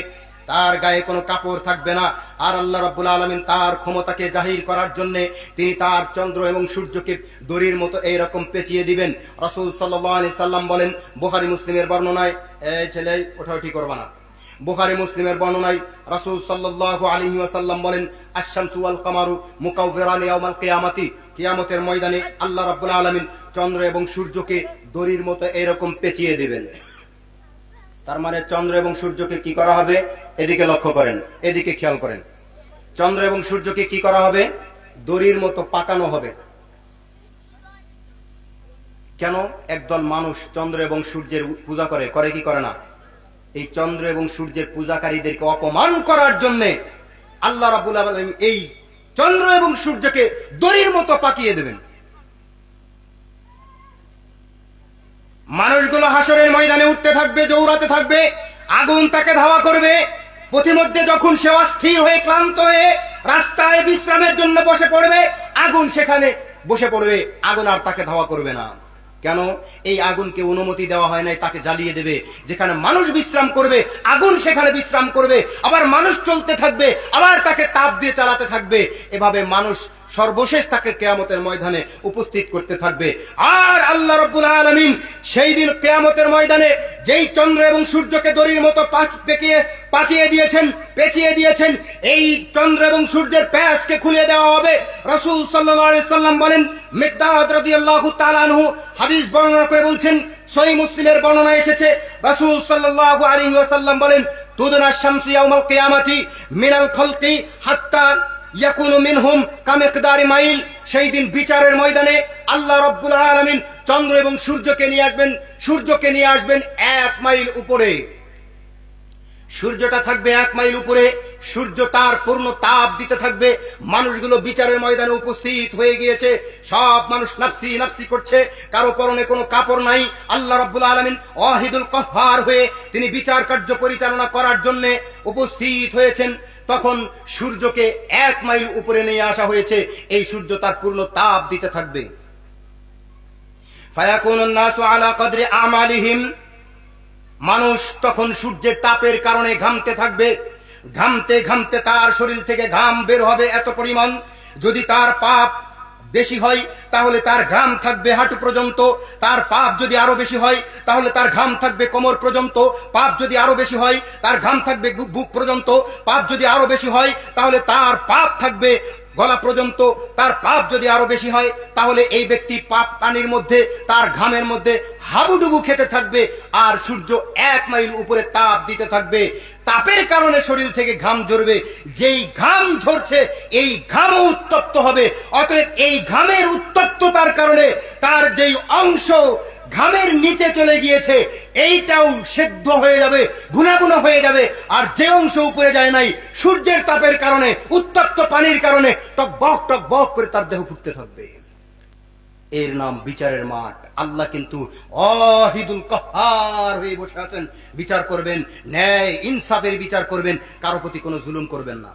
তার গায়ে কোনো কাপড় থাকবে না, আর আল্লাহ রাব্বুল আলামিন তার ক্ষমতাকে জাহির করার জন্য তিনি তার চন্দ্র এবং সূর্যকে দড়ির মতো এইরকম পেঁচিয়ে দিবেন। রাসূল সাল্লাল্লাহু আলাইহি সাল্লাম বলেন, বুখারী মুসলিমের বর্ণনায়, এই ছেলে ওঠাউঠি করবা না, বুখারী মুসলিমের বর্ণনায় রাসূল সাল্লাল্লাহু আলাইহি ওয়াসাল্লাম বলেন, আশ-শামসু ওয়াল কামারু মুকাওয়িরান ইয়াউমাল কিয়ামাতি, কিয়ামতের ময়দানে আল্লাহ রাব্বুল আলামিন চন্দ্র এবং সূর্যকে দড়ির মতো এরকম পেঁচিয়ে দিবেন। তার মানে চন্দ্র এবং সূর্যকে কি করা হবে? এদিকে লক্ষ্য করেন, এদিকে খেয়াল করেন। চন্দ্র এবং সূর্যকে কি করা হবে? দড়ির মতো পাকানো হবে। কেন? একদল মানুষ চন্দ্র এবং সূর্যের পূজা করে, করে কি করে না? এই চন্দ্র এবং সূর্যের পূজাকারীদেরকে অপমান করার জন্য আল্লাহ রাব্বুল আলামিন এই চন্দ্র এবং সূর্যকে দড়ির মতো পাকিয়ে দেবেন। মানুষগুলো হাসরের ময়দানে উঠতে থাকবে, দৌড়াতে থাকবে, আগুন তাকে ধাওয়া করবে। পথিমধ্যে যখন সে অস্থির হয়ে ক্লান্ত হয়ে রাস্তায় বিশ্রামের জন্য বসে পড়বে, আগুন সেখানে বসে পড়বে, আগুন আর তাকে ধাওয়া করবে না। কেন? এই আগুনকে অনুমতি দেওয়া হয় নাই, তাকে জ্বালিয়ে দেবে। যেখানে মানুষ বিশ্রাম করবে, আগুন সেখানে বিশ্রাম করবে, আবার মানুষ চলতে থাকবে, আবার তাকে তাপ দিয়ে চালাতে থাকবে। এভাবে মানুষ সর্বশেষ তাকে কিয়ামতের ময়দানে উপস্থিত করতে থাকবে। আর আল্লাহ রাব্বুল আলামিন সেই দিন কিয়ামতের ময়দানে যেই চন্দ্র এবং সূর্যকে দড়ির মতো পাকিয়ে দিয়েছেন, পেঁচিয়ে দিয়েছেন, এই চন্দ্র এবং সূর্যের প্যাঁচকে খুলে দেওয়া হবে। রাসূল সাল্লাল্লাহু আলাইহি সাল্লাম বলেন, মিকদাদ রাদিয়াল্লাহু তাআলা আনহু হাদিস বর্ণনা করে বলছেন, সহিহ মুসলিমের বর্ণনা এসেছে, রাসূল সাল্লাল্লাহু আলাইহি ওয়াসাল্লাম বলেন, তুদনা শামসু ইয়াউমাল কিয়ামাতি মিনাল খালকি হাত্তা ইয়াকুনু মিনহুম কামিকদারি মাইল। সেই দিন বিচারের ময়দানে আল্লাহ রাব্বুল আলামিন চন্দ্র এবং সূর্যকে নিয়ে আসবেন 1 মাইল উপরে। সূর্যটা থাকবে 1 মাইল উপরে, সূর্য তার পূর্ণ তাপ দিতে থাকবে। মানুষগুলো বিচারের ময়দানে উপস্থিত হয়ে গিয়েছে, সব মানুষ নাফসি নাফসি করছে, কারো পরনে কোনো কাপড় নাই। আল্লাহ রাব্বুল আলামিন ওয়াহিদুল কাহ্হার হয়ে তিনি বিচার কার্য পরিচালনা করার জন্য উপস্থিত হয়েছেন। তখন সূর্যকে 1 মাইল উপরে নিয়ে আসা হয়েছে, এই সূর্য তার পূর্ণ তাপ দিতে থাকবে। ফায়াকুনুন নাসু আলা কদরি আমালিহিম, মানুষ তখন সূর্যের তাপের কারণে ঘামতে থাকবে, ঘামতে ঘামতে তার শরীর থেকে ঘাম বের হবে এত পরিমাণ। যদি তার পাপ বেশি হয় তাহলে তার ঘাম থাকবে হাঁটু পর্যন্ত, তার পাপ যদি আরো বেশি হয় তাহলে তার ঘাম থাকবে কোমর পর্যন্ত, পাপ যদি আরো বেশি হয় তার ঘাম থাকবে বুক পর্যন্ত, পাপ যদি আরো বেশি হয় তাহলে তার পাপ থাকবে গলা পর্যন্ত, তার পাপ যদি আরো বেশি হয় তাহলে এই ব্যক্তি পাপ পানির মধ্যে, তার ঘামের মধ্যে হাবুডুবু খেতে থাকবে। আর সূর্য 1 মাইল উপরে তাপ দিতে থাকবে, তাপের কারণে শরীর থেকে ঘাম ঝরবে। যেই ঘাম ঝরছে এই ঘামও উত্তপ্ত হবে। অতএব এই ঘামের উত্তপ্ততার কারণে তার যেই অংশ ঘামের নিচে চলে গিয়েছে এইটাও সেদ্ধ হয়ে যাবে, ভুনা ভুনা হয়ে যাবে। আর যে অংশ উপরে যায় নাই, সূর্যের তাপের কারণে, উত্তপ্ত পানির কারণে টকবক টকবক করে তার দেহ ফুটতে থাকবে। এর নাম বিচারের মাঠ। আল্লাহ কিন্তু ওয়াহিদুল কাহ্হার হয়ে বসে আছেন, বিচার করবেন, ন্যায় ইনসাফের বিচার করবেন, কারো প্রতি কোনো জুলুম করবেন না।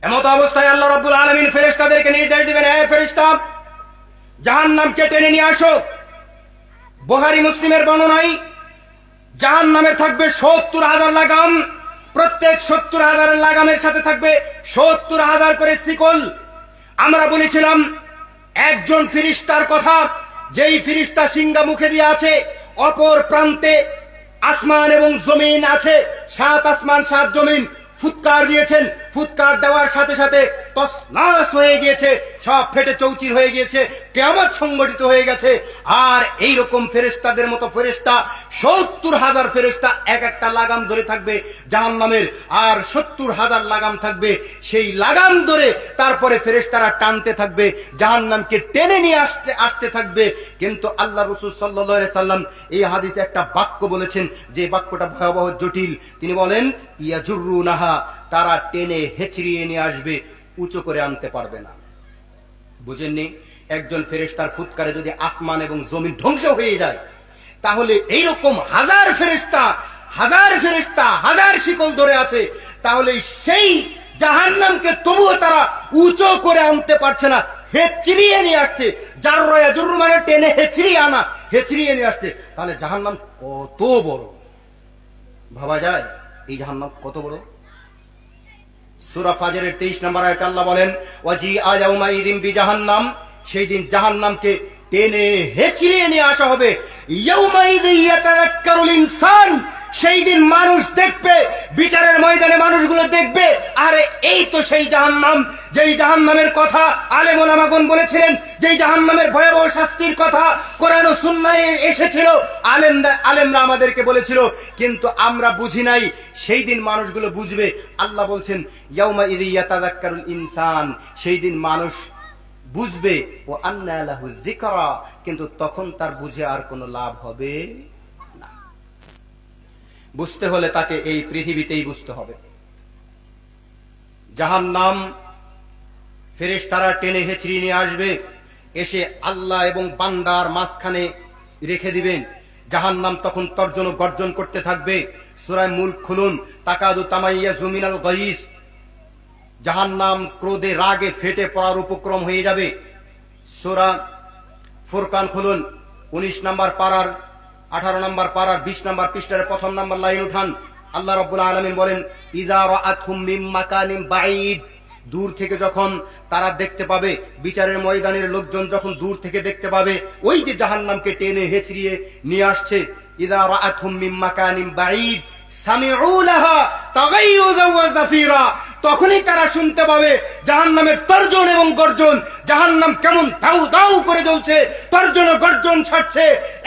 এমত অবস্থায় আল্লাহ রাব্বুল আলামিন ফেরেশতাদেরকে নির্দেশ দিবেন, হে ফেরেশতা, জাহান্নামকে টেনে নিয়ে আসো। বুখারী মুসলিমের বর্ণনায় জাহান্নামের থাকবে 70,000 লাগাম, প্রত্যেক 70,000 লাগামের সাথে থাকবে 70,000 করে শিকল। আমরা বলেছিলাম একজন ফেরেশতার কথা, যেই ফেরেশতা সিংহা মুখে দিয়ে আছে, অপর প্রান্তে আসমান এবং জমিন আছে, 7 আসমান 7 জমিন ফুৎকার দিয়েছেন। ফুৎকার দেওয়ার সাথে সাথে তছনছ হয়ে গিয়েছে, সব ফেটে চৌচির হয়ে গিয়েছে, কিয়ামত সংগঠিত হয়ে গেছে। আর এই রকম ফেরেশতাদের মতো ফেরেশতা 70,000 ফেরেশতা এক একটা লাগাম ধরে থাকবে জাহান্নামের, আর 70,000 লাগাম থাকবে। সেই লাগাম ধরে তারপরে ফেরেশতারা টানতে থাকবে, জাহান্নামকে টেনে নিয়ে আসতে থাকবে। কিন্তু আল্লাহ রাসূল সাল্লাল্লাহু আলাইহি সাল্লাম এই হাদিসে একটা বাক্য বলেছেন, যে বাক্যটা ভয়াবহ জটিল। তিনি বলেন, ইয়াজুরুনাহা, তারা টেনে হেঁচড়িয়ে নিয়ে আসবে, উঁচু করে আনতে পারবে না। বুঝেননি? একজন ফেরেশতার ফুৎকারে যদি আসমান এবং জমিন ধ্বংস হয়ে যায়, তাহলে এইরকম হাজার ফেরেশতা হাজার শিকল ধরে আছে, তাহলে সেই জাহান্নামকে তবুও তারা উঁচু করে আনতে পারছে না, হেঁচড়িয়ে নিয়ে আসছে। জাররা ইয়াজুরু মানে টেনে হেঁচড়িয়ে আনা, হেঁচড়িয়ে নিয়ে আসছে। তাহলে জাহান্নাম কত বড় ভাবা যায়? এই জাহান্নাম কত বড়? সূরা ফাজরের 23 নম্বর আয়াতে আল্লাহ বলেন, ওয়াজিআ ইয়াউমাইযিন বিজাহান্নাম, সেই দিন জাহান্নামকে টেনে হেঁচড়িয়ে নিয়ে আসা হবে। ইয়াউমাইযি ইয়াতাযাক্কারুল ইনসান, সেই দিন মানুষ দেখবে, বিচারের ময়দানে মানুষগুলো দেখবে, আরে এই তো সেই জাহান্নাম, যেই জাহান্নামের কথা আলেম ওলামাগণ বলেছিলেন, যেই জাহান্নামের ভয়াবহ শাস্তির কথা কোরআন ও সুন্নাহে এসেছিল, আলেমরা আমাদেরকে বলেছিল, কিন্তু আমরা বুঝি নাই। সেই দিন মানুষগুলো বুঝবে। আল্লাহ বলছেন ইয়াউমা ইযি ইয়াতাযাক্কারুল ইনসান, সেই দিন মানুষ বুঝবে, ও আন্না লাহু যিকরা, কিন্তু তখন তার বুঝে আর কোনো লাভ হবে না। বুঝতে হলে তাকে এই পৃথিবীতেই বুঝতে হবে। জাহান্নাম ফেরেশতারা টেনে হেঁচড়িয়ে নিয়ে আসবে, এসে আল্লাহ এবং বান্দার মাঝখানে রেখে দিবেন। জাহান্নাম তখন তর্জন গর্জন করতে থাকবে। সূরা মুলক খুলুন, তাকাদু তামাইয়াজু মিনাল গাইস। জাহান্নাম ক্রোধে রাগে ফেটে পড়ার উপক্রম হয়ে যাবে। সূরা ফুরকান খুলুন, 19 নম্বর পারার 18 নম্বর পারার 20 নম্বর পৃষ্ঠার প্রথম নম্বর লাইন উঠান। আল্লাহ রাব্বুল আলামিন বলেন ইযা রাআতহুম মিন মাকানিন বাঈদ, দূর থেকে যখন তারা দেখতে পাবে, বিচারের ময়দানের লোকজন যখন দূর থেকে দেখতে পাবে ওই যে জাহান্নামকে টেনে হেঁচড়িয়ে নিয়ে আসছে, ইযা রাআতহুম মিন মাকানিন বাঈদ সামিউ লাহা তাগাইয়ুযা ওয়া জাফিরা, তখনই তারা শুনতে পাবে জাহান্নামের তর্জন এবং গর্জন। জাহান্নাম কেমন দাউ দাউ করে জ্বলছে, তর্জন ও গর্জন ছাড়ছে।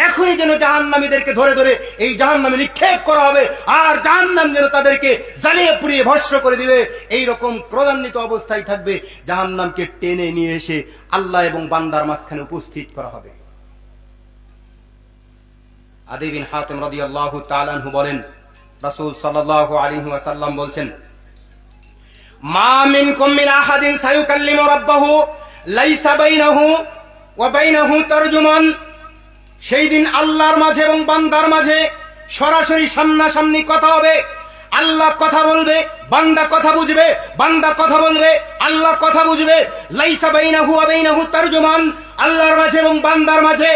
এখনই যেন জাহান্নামীদেরকে ধরে ধরে এই জাহান্নামে নিক্ষেপ করা হবে, আর জাহান্নাম যেন তাদেরকে জ্বালিয়ে পুড়িয়ে ভস্ম করে দিবে। এই রকম ক্রোধান্বিত অবস্থায় থাকবে। জাহান্নামকে টেনে নিয়ে এসে আল্লাহ এবং বান্দার মাঝখানে উপস্থিত করা হবে। আদী বিন হাতিম রাদিয়াল্লাহু তাআলা আনহু বলেন, রাসূল সাল্লাল্লাহু আলাইহি ওয়াসাল্লাম বলছেন, মা মিনকুম মিন আহাদিন সায়ুকাল্লিমু রাব্বাহু লাইসা বাইনাহু ওয়া বাইনাহু তারজুমান, সেই দিন আল্লাহর মাঝে এবং বান্দার মাঝে সরাসরি সামনাসামনি কথা হবে। আল্লাহ কথা বলবে, বান্দা কথা বুঝবে, বান্দা কথা বলবে, আল্লাহ কথা বুঝবে। লাইসা বাইনাহু ওয়া বাইনাহু তারজুমান, আল্লাহর মাঝে এবং বান্দার মাঝে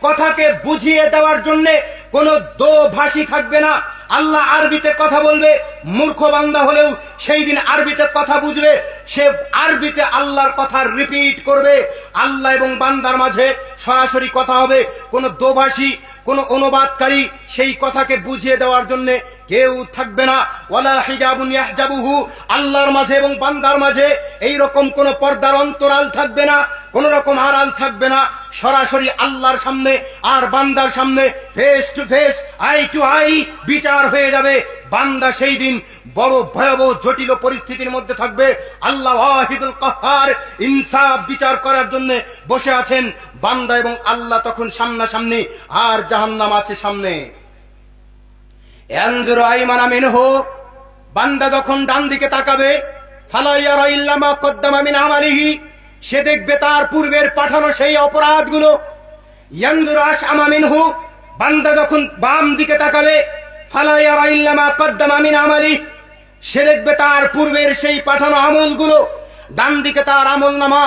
কথাকে বুঝিয়ে দেওয়ার জন্য কোনো দোভাষী থাকবে না। আল্লাহ আরবিতে কথা বলবে, মূর্খ বান্দা হলেও সেই দিন আরবিতে কথা বুঝবে, সে আরবিতে আল্লাহর কথা রিপিট করবে। আল্লাহ এবং বান্দার মাঝে সরাসরি কথা হবে, কোনো দোভাষী, কোনো অনুবাদকারী সেই কথাকে বুঝিয়ে দেওয়ার জন্য কেউ থাকবে না। ওয়ালা হিজাবুন ইয়াহজাবুহু, আল্লাহর মাঝে এবং বান্দার মাঝে এই রকম কোন পর্দার অন্তরাল থাকবে না, কোন রকম আড়াল থাকবে না। সরাসরি আল্লাহর সামনে আর বান্দার সামনে face to face, eye to eye বিচার হয়ে যাবে। বান্দা সেই দিন বড় ভয়াবহ জটিল পরিস্থিতির মধ্যে থাকবে। আল্লাহ ওয়াহিদুল কাহ্হার ইনসাফ বিচার করার জন্য বসে আছেন। বান্দা এবং আল্লাহ তখন সামনাসামনি, আর জাহান্নাম আছে সামনে। ইয়ানজুরু আইমানা মিনহু, বান্দা যখন ডান দিকে তাকাবে, ফালা ইয়ারা ইল্লা মা কদ্দামা মিন আমালিহি, সে দেখবে তার পূর্বের পাঠানো সেই অপরাধগুলো। ইয়ানজুরু আশআমা মিনহু, বান্দা যখন বাম দিকে তাকাবে, ফালা ইয়ারা ইল্লা মা কদ্দামা মিন আমালিহি, সে দেখবে তার পূর্বের সেই পাঠানো আমলগুলো। ডান দিকে তার আমলনামা,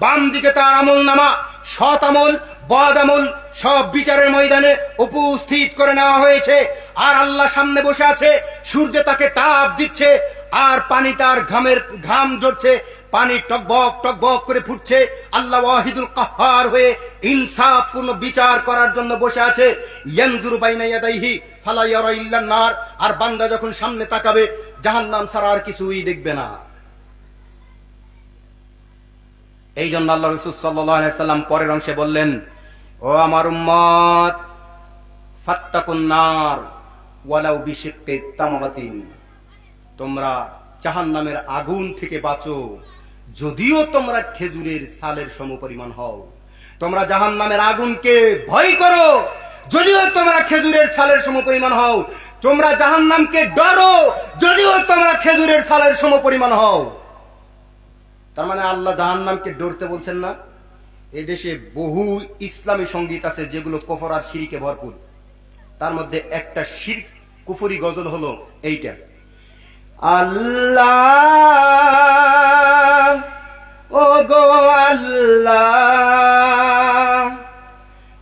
বাম দিকে তার আমলনামা, সৎ আমল বদ আমল সব বিচারের ময়দানে উপস্থিত করে নেওয়া হয়েছে। আর আল্লাহ সামনে বসে আছে, সূর্য তাকে তাপ দিচ্ছে, আর পানি তার ঘাম ঝরছে, পানি টকবক টকবক করে ফুটছে। আল্লাহ ওয়াহিদুল কাহ্হার হয়ে ইনসাফপূর্ণ বিচার করার জন্য বসে আছে। ইয়ানজুরু বাইনা ইয়াদাইহি ফালা ইয়ারা ইল্লান নার, আর বান্দা যখন সামনে তাকাবে জাহান্নাম ছাড়া আর কিছুই দেখবে না। এই জন্য আল্লাহ রাসূল সাল্লাল্লাহু আলাইহি ওয়াসাল্লাম পরের অংশে বললেন, ও আমার উম্মত, ফাত্তাকুন নার ওয়ালাউ বিশিক্কি তামরাতিন, তোমরা জাহান্নামের আগুন থেকে বাঁচো, যদিও তোমরা খেজুরের ছালের সমপরিমাণ হও। তোমরা জাহান্নামের আগুনকে ভয় করো, যদিও তোমরা খেজুরের ছালের সমপরিমাণ হও। তোমরা জাহান্নামকে ডরো, যদিও তোমরা খেজুরের ছালের সমপরিমাণ হও। তার মানে আল্লাহ জাহান্নামকে ডরতে বলছেন না। এই দেশে বহু ইসলামী সঙ্গীত আছে যেগুলো কুফর আর শিরকে ভরপুর। তার মধ্যে একটা শিরক কুফরি গজল হলো এইটা, আল্লাহ ও গো আল্লাহ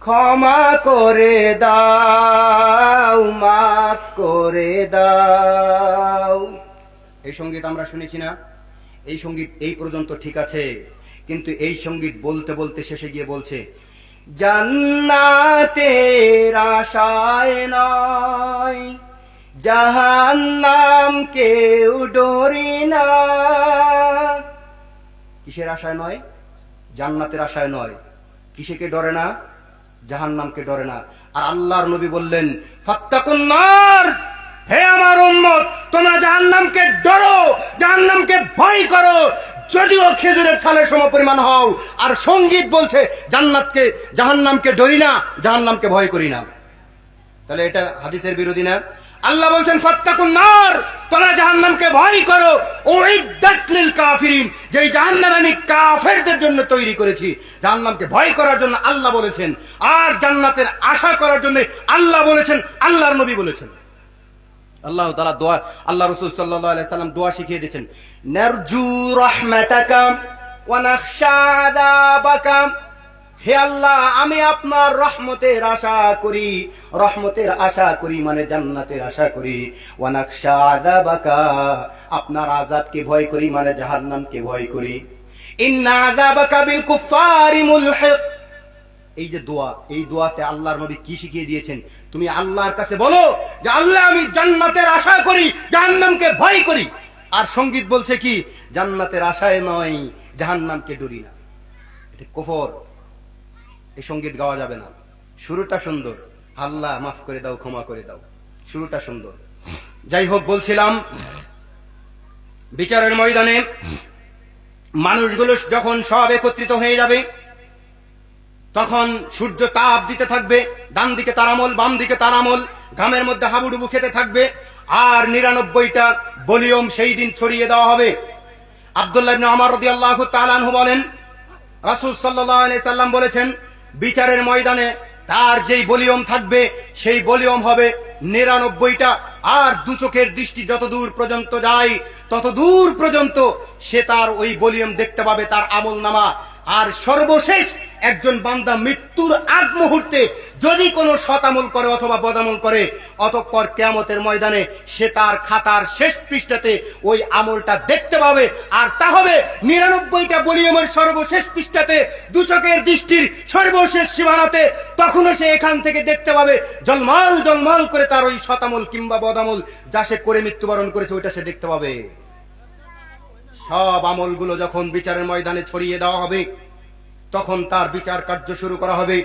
ক্ষমা করে দাও, মাফ করে দাও। এই সঙ্গীত আমরা শুনেছি না? এই সঙ্গীত এই পর্যন্ত ঠিক আছে, কিন্তু এই সঙ্গীত বলতে বলতে শেষে গিয়ে বলছে, জান্নাতের আশায় নয় জাহান্নাম কেউ ডরি না। কিসের আশায় নয়? জান্নাতের আশায় নয়। কিসেকে ডরে না? জাহান্নামকে ডরে না। আর আল্লাহর নবী বললেন, ফাত্তাকুন নার, হে আমার উম্মত, তোমরা জাহান্নামকে ডরো, জাহান্নামকে ভয় করো, যদিও খেজুরের ছালের সমপরিমাণ হও। আর সঙ্গীত বলছে জান্নাতকে, জাহান্নামকে ডরি না, জাহান্নামকে ভয় করি না। তাহলে এটা হাদিসের বিরোধী না? আল্লাহ বলছেন ফাত্তাকুন নার, তোমরা জাহান্নামকে ভয় করো, উইদ্দাত লিল কাফিরিন, যে জাহান্নাম আমি কাফেরদের জন্য তৈরি করেছি। জাহান্নামকে ভয় করার জন্য আল্লাহ বলেছেন, আর জান্নাতের আশা করার জন্য আল্লাহ বলেছেন, আল্লাহর নবী বলেছেন। আল্লাহ তাআলা দোয়া, আল্লাহ রাসূল সাল্লাল্লাহু আলাইহি সাল্লাম দোয়া শিখিয়ে দিয়েছেন, নারজু রাহমাতাকা ওয়া নাখশা আযাবাকা। হে আল্লাহ, আমি আপনার রহমতের আশা করি, রহমতের আশা করি মানে জান্নাতের আশা করি। ওয়া নাখশা আযাবাকা, আপনার আযাবকে ভয় করি মানে জাহান্নামকে ভয় করি। ইন্না আযাবাকা বিল কুফারি মুলহিক। এই যে দোয়া, এই দোয়াতে আল্লাহর নবী কি শিখিয়ে দিয়েছেন? তুমি আল্লাহর কাছে বলো যে আল্লাহ, আমি জান্নাতের আশা করি, জাহান্নামকে ভয় করি। আর সঙ্গীত বলছে কি? জান্নাতের আশায় নয়, জাহান্নামকে ডরি না। এটা কুফর, এই সঙ্গীত গাওয়া যাবে না। শুরুটা সুন্দর, আল্লাহ মাফ করে দাও, ক্ষমা করে দাও, শুরুটা সুন্দর। যাই হোক, বলছিলাম বিচারের ময়দানে মানুষগুলো যখন সব একত্রিত হয়ে যাবে, তখন সূর্য তাপ দিতে থাকবে, ডান দিকে তার আমল, বাম দিকে তার আমল, ঘামের মধ্যে হাবুডুবু খেতে থাকবে, আর 99টা ভলিউম সেই দিন ছড়িয়ে দেওয়া হবে। আব্দুল্লাহ ইবনে ওমর রাদিয়াল্লাহু তাআলা আনহু বলেন, রাসূল সাল্লাল্লাহু আলাইহি সাল্লাম বলেছেন, বিচারের ময়দানে তার যেই ভলিউম থাকবে সেই ভলিউম হবে 99টা। আর দু চোখের দৃষ্টি যত দূর পর্যন্ত যায় তত দূর পর্যন্ত সে তার ওই ভলিউম দেখতে পাবে, তার আমলনামা। আর সর্বশেষ একজন বান্দা মৃত্যুর আগ মুহূর্তে যদি কোনো সতামল করে অথবা বদামল করে, অতঃপর কিয়ামতের ময়দানে সে তার খাতার শেষ পৃষ্ঠাতে ওই আমলটা দেখতে পাবে। আর তা হবে 99টা ভলিউমের সর্বশেষ পৃষ্ঠাতে, দু চোখের দৃষ্টির সর্বশেষ সীমানাতে। তখনও সে এখান থেকে দেখতে পাবে জলমাল জলমাল করে তার ওই সতামল কিংবা বদামল যা সে করে মৃত্যুবরণ করেছে, ওইটা সে দেখতে পাবে। সব আমলগুলো যখন বিচারের ময়দানে ছড়িয়ে দেওয়া হবে, তখন তার বিচার কার্য শুরু করা হবে।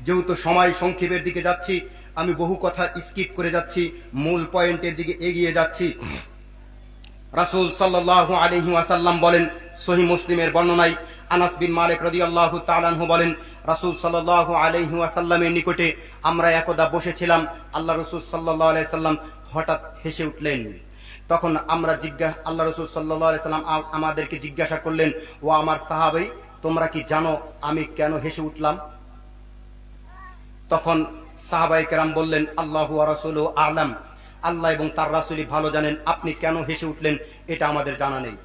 যেহেতু সময় সংক্ষেপের দিকে যাচ্ছি, আমি বহু কথা স্কিপ করে যাচ্ছি, মূল পয়েন্টের দিকে এগিয়ে যাচ্ছি। রাসূল সাল্লাল্লাহু আলাইহি ওয়াসাল্লাম বলেন, সহিহ মুসলিমের বর্ণনায় আনাস বিন মালিক রাদিয়াল্লাহু তাআলা আনহু বলেন, রাসূল সাল্লাল্লাহু আলাইহি ওয়াসাল্লামের নিকটে আমরা একদা বসেছিলাম। আল্লাহ রাসূল সাল্লাল্লাহু আলাইহি সাল্লাম হঠাৎ হেসে উঠলেন। তখন আমরা আল্লাহ রাসূল সাল্লাল্লাহু আলাইহি সাল্লাম আমাদেরকে জিজ্ঞাসা করলেন, ও আমার সাহাবী, তোমরা কি জানো আমি কেন হেসে উঠলাম? তখন সাহাবায়ে কেরাম বললেন, আল্লাহু ওয়া রাসূলুহু আ'লাম, আল্লাহ এবং তার রাসূলই ভালো জানেন, আপনি কেন হেসে উঠলেন এটা আমাদের জানা নেই।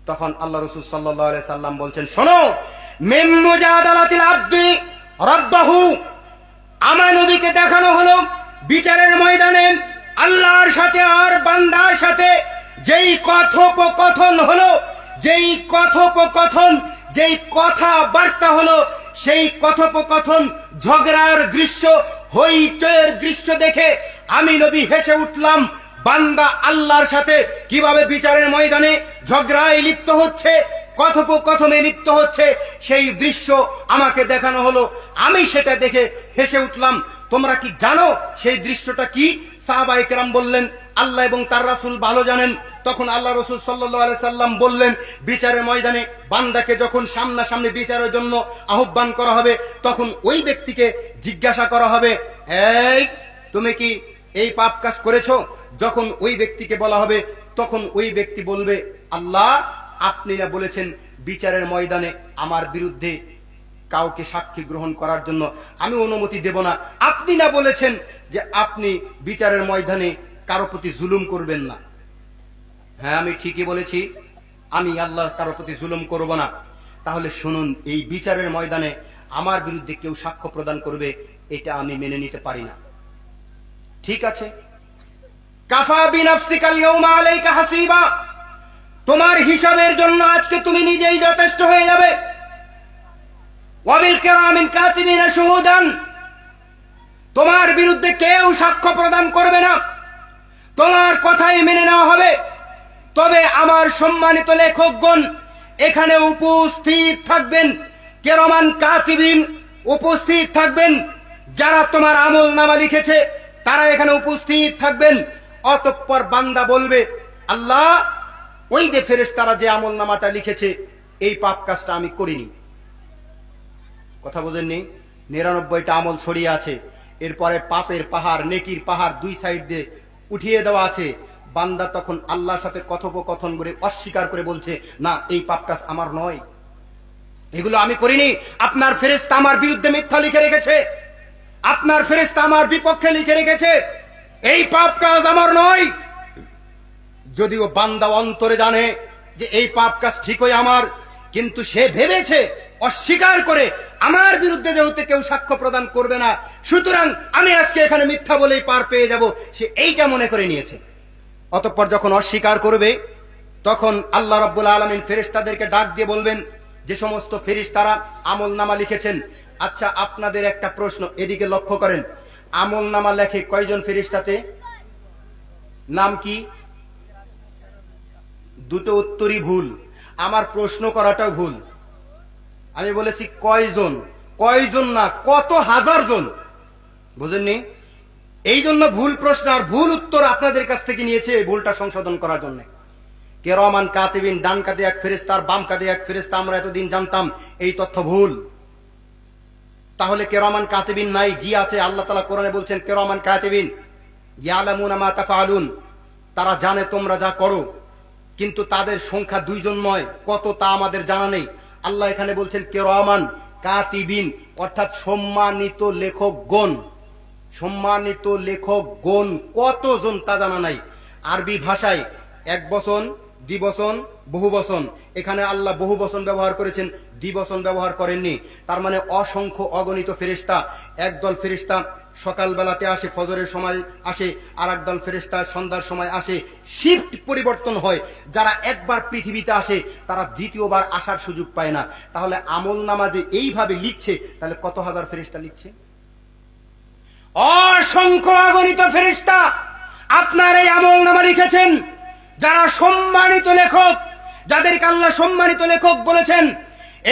তখন আল্লাহ রাসূল সাল্লাল্লাহু আলাইহি সাল্লাম বলছেন, শোনো, মিন মুজাদালাতিল আবদি রাব্বাহু, আমার নবীকে দেখানো হলো বিচারের ময়দানে আল্লাহর সাথে আর বান্দার সাথে যেই কথোপকথন হলো, যেই কথোপকথন, যেই কথাবার্তা হলো, সেই কথোপকথন, ঝগড়ার দৃশ্য, হইচয়ের দৃশ্য দেখে আমি নবী হেসে উঠলাম। বান্দা আল্লাহর সাথে কিভাবে বিচারের ময়দানে ঝগড়ায় লিপ্ত হচ্ছে, কথোপকথনে লিপ্ত হচ্ছে, সেই দৃশ্য আমাকে দেখানো হলো, আমি সেটা দেখে হেসে উঠলাম। তোমরা কি জানো সেই দৃশ্যটা কি? সাহাবায়ে কেরাম বললেন, আল্লাহ এবং তার রাসূল ভালো জানেন। তখন আল্লাহ রাসূল সাল্লাল্লাহু আলাইহি সাল্লাম বললেন, বিচারের ময়দানে বান্দাকে যখন সামনাসামনি বিচারের জন্য আহ্বান করা হবে, তখন ওই ব্যক্তিকে জিজ্ঞাসা করা হবে, এই তুমি কি এই পাপ কাজ করেছো? যখন ওই ব্যক্তিকে বলা হবে, তখন ওই ব্যক্তি বলবে, আল্লাহ, আপনি না বলেছেন বিচারের ময়দানে আমার বিরুদ্ধে কাউকে সাক্ষী গ্রহণ করার জন্য আমি অনুমতি দেব না। আপনি না বলেছেন যে আপনি বিচারের ময়দানে কারো প্রতি জুলুম করবেন না। হ্যাঁ, আমি ঠিকই বলেছি, আমি আল্লাহর কারো প্রতি জুলুম করব না। তাহলে শুনুন, এই বিচারের ময়দানে আমার বিরুদ্ধে কেউ সাক্ষ্য প্রদান করবে, এটা আমি মেনে নিতে পারি না। ঠিক আছে, কাফা বিনাফসিকাল ইয়াউমা আলাইকা হাসিবা, তোমার হিসাবের জন্য আজকে তুমি নিজেই যথেষ্ট হয়ে যাবে। ওয়াবিল কিরামিন কাতিবিনা শুহুদান, তোমার বিরুদ্ধে কেউ সাক্ষ্য প্রদান করবে না, তোমার কথাই মেনে নেওয়া হবে। তবে আমার সম্মানিত লেখকগণ এখানে উপস্থিত থাকবেন, কিরামান কাতিবিন উপস্থিত থাকবেন, যারা তোমার আমলনামা লিখেছে তারা এখানে উপস্থিত থাকবেন। অতঃপর বান্দা বলবে, আল্লাহ, ওই যে ফেরেশতারা যে আমলনামাটা লিখেছে এই পাপ কাজটা আমি করিনি। কথা বোঝেননি? 99টা আমল ছড়িয়ে আছে, এরপরে পাপের পাহাড়, নেকির পাহাড় দুই সাইড দিয়ে উঠিয়ে দেওয়া আছে। বান্দা তখন আল্লাহর সাথে কথোপকথন করে অস্বীকার করে বলছে, না, এই পাপ কাজ আমার নয়, এগুলো আমি করিনি। আপনার ফেরেশতা আমার বিরুদ্ধে মিথ্যা লিখে রেখেছে, আপনার ফেরেশতা আমার বিপক্ষে লিখে রেখেছে, এই পাপ কাজ আমার নয়। যদিও বান্দা অন্তরে জানে যে এই পাপ কাজ ঠিকই আমার, কিন্তু সে ভেবেছে অস্বীকার করে আমার বিরুদ্ধে যেহেতু কেউ সাক্ষ্য প্রদান করবে না, সুতরাং আমি আজকে এখানে মিথ্যা বলেই পার পেয়ে যাব, সে এইটা মনে করে নিয়েছে। অতঃপর যখন অস্বীকার করবে তখন আল্লাহ রাব্বুল আলামিন ফেরেশতাদেরকে ডাক দিয়ে বলবেন, যে সমস্ত ফেরেশতারা আমলনামা লিখেছেন, আচ্ছা আপনাদের একটা প্রশ্ন, এদিকে লক্ষ্য করেন, আমলনামা লেখে কয়জন ফেরেশতাতে? নাম কি? দুটো উত্তরই ভুল, আমার প্রশ্ন করাটাও ভুল। আমি বলেছি কয়জন, কয়জন না, কত হাজার জন, বুঝেননি? এই জন্য ভুল প্রশ্ন আর ভুল উত্তর আপনাদের কাছ থেকে নিয়েছে, এই ভুলটা সংশোধন করার জন্য। কিরামান কাতিবিন, ডান কাঁধে এক ফেরেশতা আর বাম কাঁধে এক ফেরেশতা, আমরা এতদিন জানতাম, এই তথ্য ভুল। তাহলে কিরামান কাতিবিন নাই? জি আছে, আল্লাহ তাআলা কোরআনে বলছেন কিরামান কাতিবিন ইয়ালামুনা মা তাফআলুন, তারা জানে তোমরা যা করো, কিন্তু তাদের সংখ্যা দুইজন নয়, কত তা আমাদের জানা নেই। আল্লাহ এখানে বলছেন কিরামান কাতিবিন, অর্থাৎ সম্মানিত লেখকগণ। সম্মানিত লেখকগণ কতজন তা জানা নাই। আরবি ভাষায় এক বচন, দ্বিবচন, বহুবচন, এখানে আল্লাহ বহু বচন ব্যবহার করেছেন, দ্বিবচন ব্যবহার করেননি। তার মানে অসংখ্য অগণিত ফেরেশতা। একদল ফেরেশতা সকালবেলাতে আসে, ফজরের সময় আসে, আর একদল ফেরেশতা সন্ধ্যার সময় আসে, শিফট পরিবর্তন হয়। যারা একবার পৃথিবীতে আসে তারা দ্বিতীয়বার আসার সুযোগ পায় না। তাহলে আমলনামা যে এইভাবে লিখছে, তাহলে কত হাজার ফেরেশতা লিখছে? অসংখ্য অগণিত ফেরেশতা আপনার এই আমলনামা লিখেছেন। যারা সম্মানিত লেখক, যাদেরকে আল্লাহ সম্মানিত লেখক বলেছেন,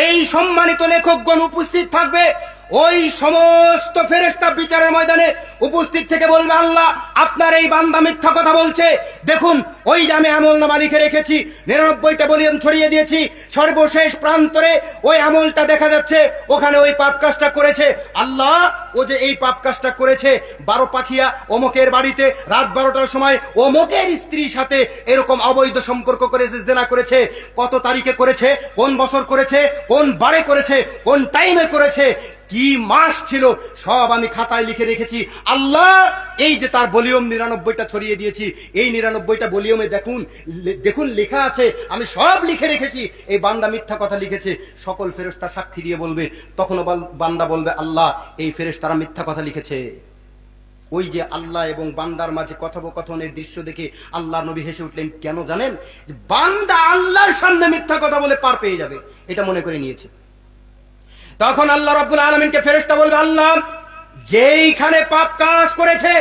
এই সম্মানিত লেখকগণ উপস্থিত থাকবে। ওই সমস্ত ফেরেশতা বিচারের ময়দানে উপস্থিত থেকে বলবে, আল্লাহ, আপনার এই বান্দা মিথ্যা কথা বলছে, দেখুন ওই যে আমি আমলনামা লিখে রেখেছি, 99টা ভলিউম ছড়িয়ে দিয়েছি, সর্বশেষ প্রান্তরে ওই আমলটা দেখা যাচ্ছে, ওখানে ওই পাপ কাজটা করেছে। আল্লাহ, ও যে এই পাপ কাজটা করেছে, 12 পাখিয়া অমুকের বাড়িতে রাত 12টার সময় অমুকের স্ত্রীর সাথে এরকম অবৈধ সম্পর্ক করেছে, জেনা করেছে, কত তারিখে করেছে, কোন বছর করেছে, কোন বারে করেছে, কোন টাইমে করেছে, কি মাস ছিল, সব আমি খাতায় লিখে রেখেছি। আল্লাহ, এই যে তার ভলিউম 99টা ছড়িয়ে দিয়েছি, এই 99টা ভলিউমে দেখুন দেখুন লেখা আছে, আমি সব লিখে রেখেছি, এই বান্দা মিথ্যা কথা লিখেছে। সকল ফেরেশতা সাক্ষী দিয়ে বলবে, তখন বান্দা বলবে, আল্লাহ, এই ফেরেশতারা মিথ্যা কথা লিখেছে। ওই যে আল্লাহ এবং বান্দার মাঝে কথোপকথনের দৃশ্য দেখে আল্লাহর নবী হেসে উঠলেন। কেন জানেন? বান্দা আল্লাহর সামনে মিথ্যা কথা বলে পার পেয়ে যাবে, এটা মনে করে নিয়েছে। তখন আল্লাহ রাব্বুল আলামিনকে ফেরেশতা বলবে, আল্লাহ, যেইখানে পাপ কাজ করেছে,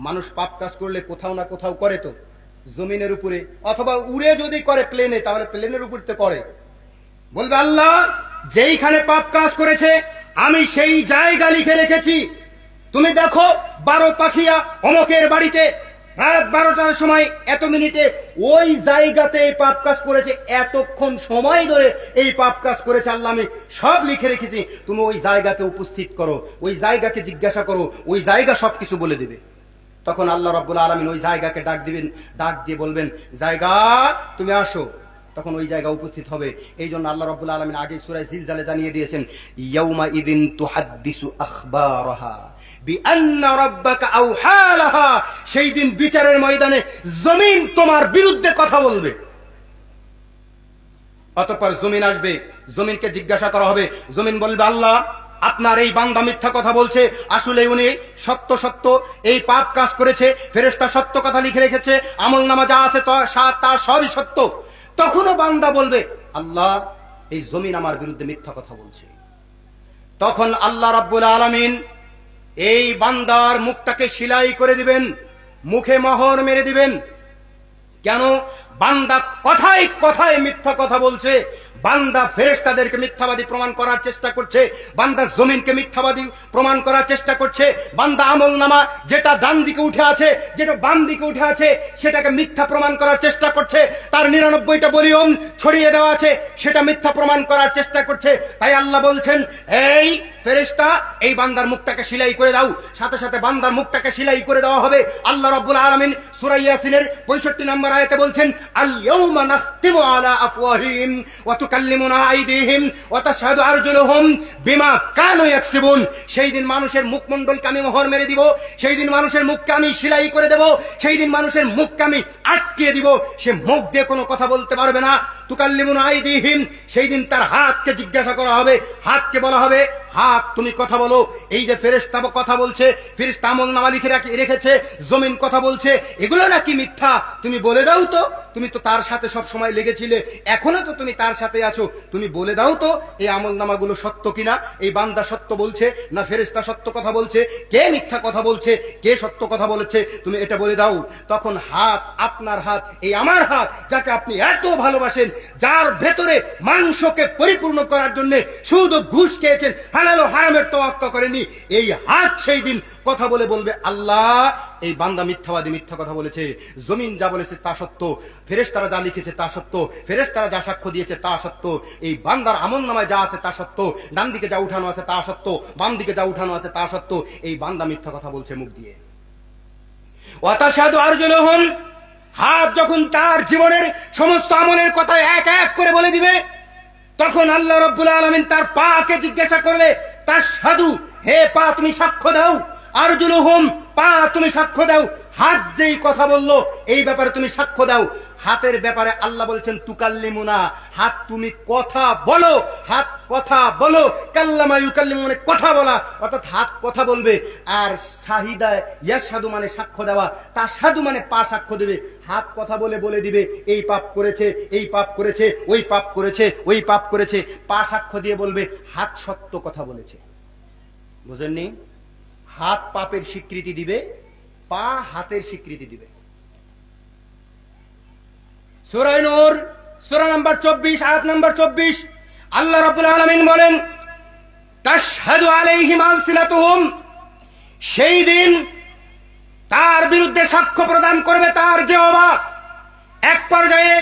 মানুষ পাপ কাজ করলে কোথাও না কোথাও করে, তো জমিনের উপরে অথবা উড়ে যদি করে প্লেনে, তাহলে প্লেনের উপর তো করে। বলবে, আল্লাহ, যেইখানে পাপ কাজ করেছে আমি সেই জায়গা লিখে রেখেছি, তুমি দেখো 12 পাখিয়া অমুকের বাড়িতে রাত 12টার সময় এত মিনিটে ওই জায়গাতে এই পাপ কাজ করেছে, এতক্ষণ সময় ধরে এই পাপ কাজ করেছে, আল্লাহ আমি সব লিখে রেখেছি, তুমি ওই জায়গাকে উপস্থিত করো, ওই জায়গাকে জিজ্ঞাসা করো, ওই জায়গা সবকিছু বলে দেবে। তখন আল্লাহ রাব্বুল আলামিন ওই জায়গাকে ডাক দিবেন, ডাক দিয়ে বলবেন, জায়গা তুমি আসো। তখন ওই জায়গা উপস্থিত হবে। এই জন্য আল্লাহ রাব্বুল আলামিন আগে সূরা জিলজালে জানিয়ে দিয়েছেন, ইয়াউমা ইদিন তুহাদ্দিসু আখবারাহা বিআন্না রাব্বাকা আওহা লাহা, সেই দিন বিচারের ময়দানে জমিন তোমার বিরুদ্ধে কথা বলবে। অতঃপর জমিন আসবে, জমিনকে জিজ্ঞাসা করা হবে, জমিন বলবে, আল্লাহ, আপনার এই বান্দা মিথ্যা কথা বলছে, আসলে উনি সত্য সত্য এই পাপ কাজ করেছে, ফেরেশতা সত্য কথা লিখে রেখেছে, আমলনামা যা আছে তার সবই সত্য। তখনও বান্দা বলবে, আল্লাহ, এই জমিন আমার বিরুদ্ধে মিথ্যা কথা বলছে। তখন আল্লাহ রাব্বুল আলামিন এই বান্দার মুখটাকে সেলাই করে দিবেন, মুখে মোহর মেরে দিবেন। কেন? বান্দা কথায় কথায় মিথ্যা কথা বলছে, বান্দা ফেরেশতাদেরকে মিথ্যাবাদী প্রমাণ করার চেষ্টা করছে, বান্দা জমিনকে মিথ্যাবাদী প্রমাণ করার চেষ্টা করছে, বান্দা আমলনামা যেটা ডান দিকে উঠে আছে, যেটা বাম দিকে উঠে আছে, সেটাকে মিথ্যা প্রমাণ করার চেষ্টা করছে। তার 99টা বলিয়ম ছড়িয়ে দেওয়া আছে, সেটা মিথ্যা প্রমাণ করার চেষ্টা করছে। তাই আল্লাহ বলছেন, এই ফেরেশতা, এই বান্দার মুখটাকে সেলাই করে দাও। সাথে সাথে বান্দার মুখটাকে সেলাই করে দেওয়া হবে। আল্লাহ রাব্বুল আলামিন সূরা ইয়াসিনের 65 নম্বর আয়াতে বলছেন, আল ইয়াউমা নাখতিমু আলা আফওয়াহিহিম ওয়া তুকাল্লিমুনা আইদিহিম ওয়া তাশহাদু আরজুলুহুম বিমা কানু ইয়াকসিবুন। সেই দিন মানুষের মুখমণ্ডলকে আমি মোহর মেরে দিব, সেই দিন মানুষের মুখকে আমি সেলাই করে দেব, সেই দিন মানুষের মুখকে আমি আটকিয়ে দিব, সে মুখ দিয়ে কোনো কথা বলতে পারবে না। তুকাল্লিমুনা আইদিহিম, সেই দিন তার হাতকে জিজ্ঞাসা করা হবে, হাতকে বলা হবে, হাত তুমি কথা বলো। এই যে ফেরেশতা কথা বলছে, ফেরেশতা আমলনামা লিখে রেখেছে, জমিন কথা বলছে, এগুলো নাকি মিথ্যা, তুমি বলে দাও তো, তুমি তো তার সাথে সব সময় লেগেছিলে, এখনো তো তুমি তার সাথে আছো, তুমি বলে দাও তো এই আমলনামাগুলো সত্য কিনা, এই বান্দা সত্য বলছে না ফেরেশতা সত্য কথা বলছে, কে মিথ্যা কথা বলছে, কে সত্য কথা বলেছে, তুমি এটা বলে দাও। তখন হাত, আপনার হাত, এই আমার হাত, যাকে আপনি এত ভালোবাসেন, যার ভেতরে মাংসকে পরিপূর্ণ করার জন্য শুধু ঘুষ খেয়েছেন, হালাল ও হারামের তোয়াক্কা করেনি, এই হাত সেই দিন কথা বলে বলবে, আল্লাহ এই বান্দা মিথ্যাবাদী, মিথ্যা কথা বলেছে, জমিন যা বলেছে তা সত্য, ফেরেশতারা যা লিখেছে তা সত্য, ফেরেশতারা যা সাক্ষ্য দিয়েছে তা সত্য, এই বান্দার আমলনামায় যা আছে তা সত্য, ডান দিকে যা উঠানো আছে তা সত্য, বাম দিকে যা উঠানো আছে তা সত্য, এই বান্দা মিথ্যা কথা বলছে মুখ দিয়ে। ওয়া তাশহাদু আরজুলুহুম, হাত যখন তার জীবনের সমস্ত আমলের কথা এক এক করে বলে দিবে, তখন আল্লাহ রাব্বুল আলামিন তার পাকে জিজ্ঞাসা করবে, তাশহাদু, হে পা তুমি সাক্ষ্য দাও, আরজুলুহুম, পা তুমি সাক্ষ্য দাও, হাত যেই কথা বললো এই ব্যাপারে তুমি সাক্ষ্য দাও। হাতের ব্যাপারে আল্লাহ বলছেন, তুকাল্লিমুনা, হাত তুমি কথা বলো, হাত কথা বলো, কাল্লামা ইউকাল্লিমু মানে কথা বলা, অর্থাৎ হাত কথা বলবে। আর শাহিদা ইয়াশহাদু মানে সাক্ষ্য দেওয়া, তাশহাদু মানে পা সাক্ষ্য দেবে। হাত কথা বলে বলে দিবে, এই পাপ করেছে, এই পাপ করেছে, ওই পাপ করেছে, ওই পাপ করেছে। পা সাক্ষ্য দিয়ে বলবে, হাত সত্য কথা বলেছে। বুঝেননি? হাত পাপের স্বীকৃতি দিবে, পা হাতের স্বীকৃতি দিবে। সূরা নূর সূরা নাম্বার 24 আয়াত নাম্বার 24 আল্লাহ রাব্বুল আলামিন বলেন, তাশহাদু আলাইহিম আলসিনাতুহুম, সেই দিন তার বিরুদ্ধে সাক্ষ্য প্রদান করবে তার জিহ্বা। এক পর্যায়ে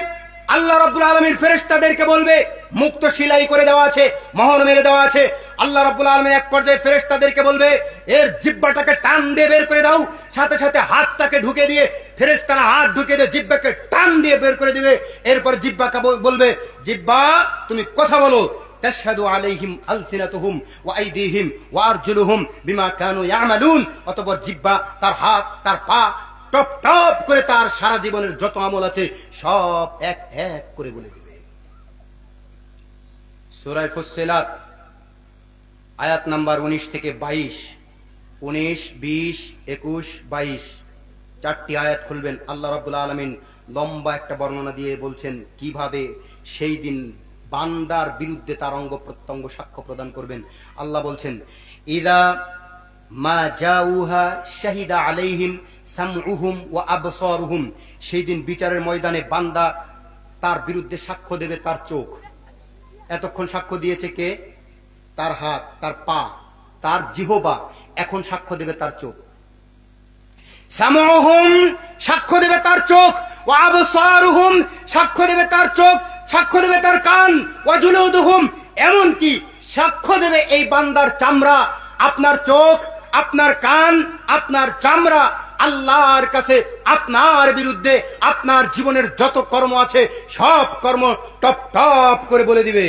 আল্লাহ রাব্বুল আলামিন ফেরেশতাদেরকে বলবে, মুখ তো সেলাই করে দেওয়া আছে, মোহর মেরে দেওয়া আছে। আল্লাহ রাব্বুল আলামিন এক পর্যায়ে ফেরেশতাদেরকে বলবে, এর জিহ্বাটাকে টান দিয়ে বের করে দাও। সাথে সাথে হাতটাকে ঢুকে দিয়ে ফেরেশতারা হাত ঢুকে দিয়ে জিহ্বাকে টান দিয়ে বের করে দিবে। এরপর জিহ্বাকে বলবে, জিহ্বা তুমি কথা বলো। তাশহাদু আলাইহিম আলসিনাতুহুম ওয়া আইদিহিম ওয়া আরজুলুহুম বিমা কানু ইয়ামালুন। অতঃপর জিহ্বা, তার হাত, তার পা টপ টপ করে তার সারা জীবনের যত আমল আছে সব এক এক করে বলে দিবে। সূরা ফুসসিলাত আয়াত নাম্বার 19 থেকে 22, 19, 20, 21, 22 চারটি আয়াত খুলবেন। আল্লাহ রাব্বুল আলামিন লম্বা একটা বর্ণনা দিয়ে বলছেন কিভাবে সেই দিন বান্দার বিরুদ্ধে তার অঙ্গ প্রত্যঙ্গ সাক্ষ্য প্রদান করবেন। আল্লাহ বলছেন, ইদা মা জাউহা শাহিদা আলাইহিম সামউহুম ওয়া আবসারুহুম, সেই দিন বিচারের ময়দানে বান্দা তার বিরুদ্ধে সাক্ষ্য দেবে তার চোখ। এতক্ষণ সাক্ষ্য দিয়েছে কে? তার হাত, তার পা, তার জিহ্বা। এখন সাক্ষ্য দেবে তার চোখ। সামউহুম, সাক্ষ্য দেবে তার চোখ, ওয়া আবসারুহুম, সাক্ষ্য দেবে তার চোখ, সাক্ষ্য দেবে তার কান, ওয়া জুলুদুহুম, এমনকি সাক্ষ্য দেবে এই বান্দার চামড়া। আপনার চোখ, আপনার কান, আপনার চামড়া আল্লাহর কাছে আপনার বিরুদ্ধে আপনার জীবনের যত কর্ম আছে সব কর্ম টপ টপ করে বলে দিবে।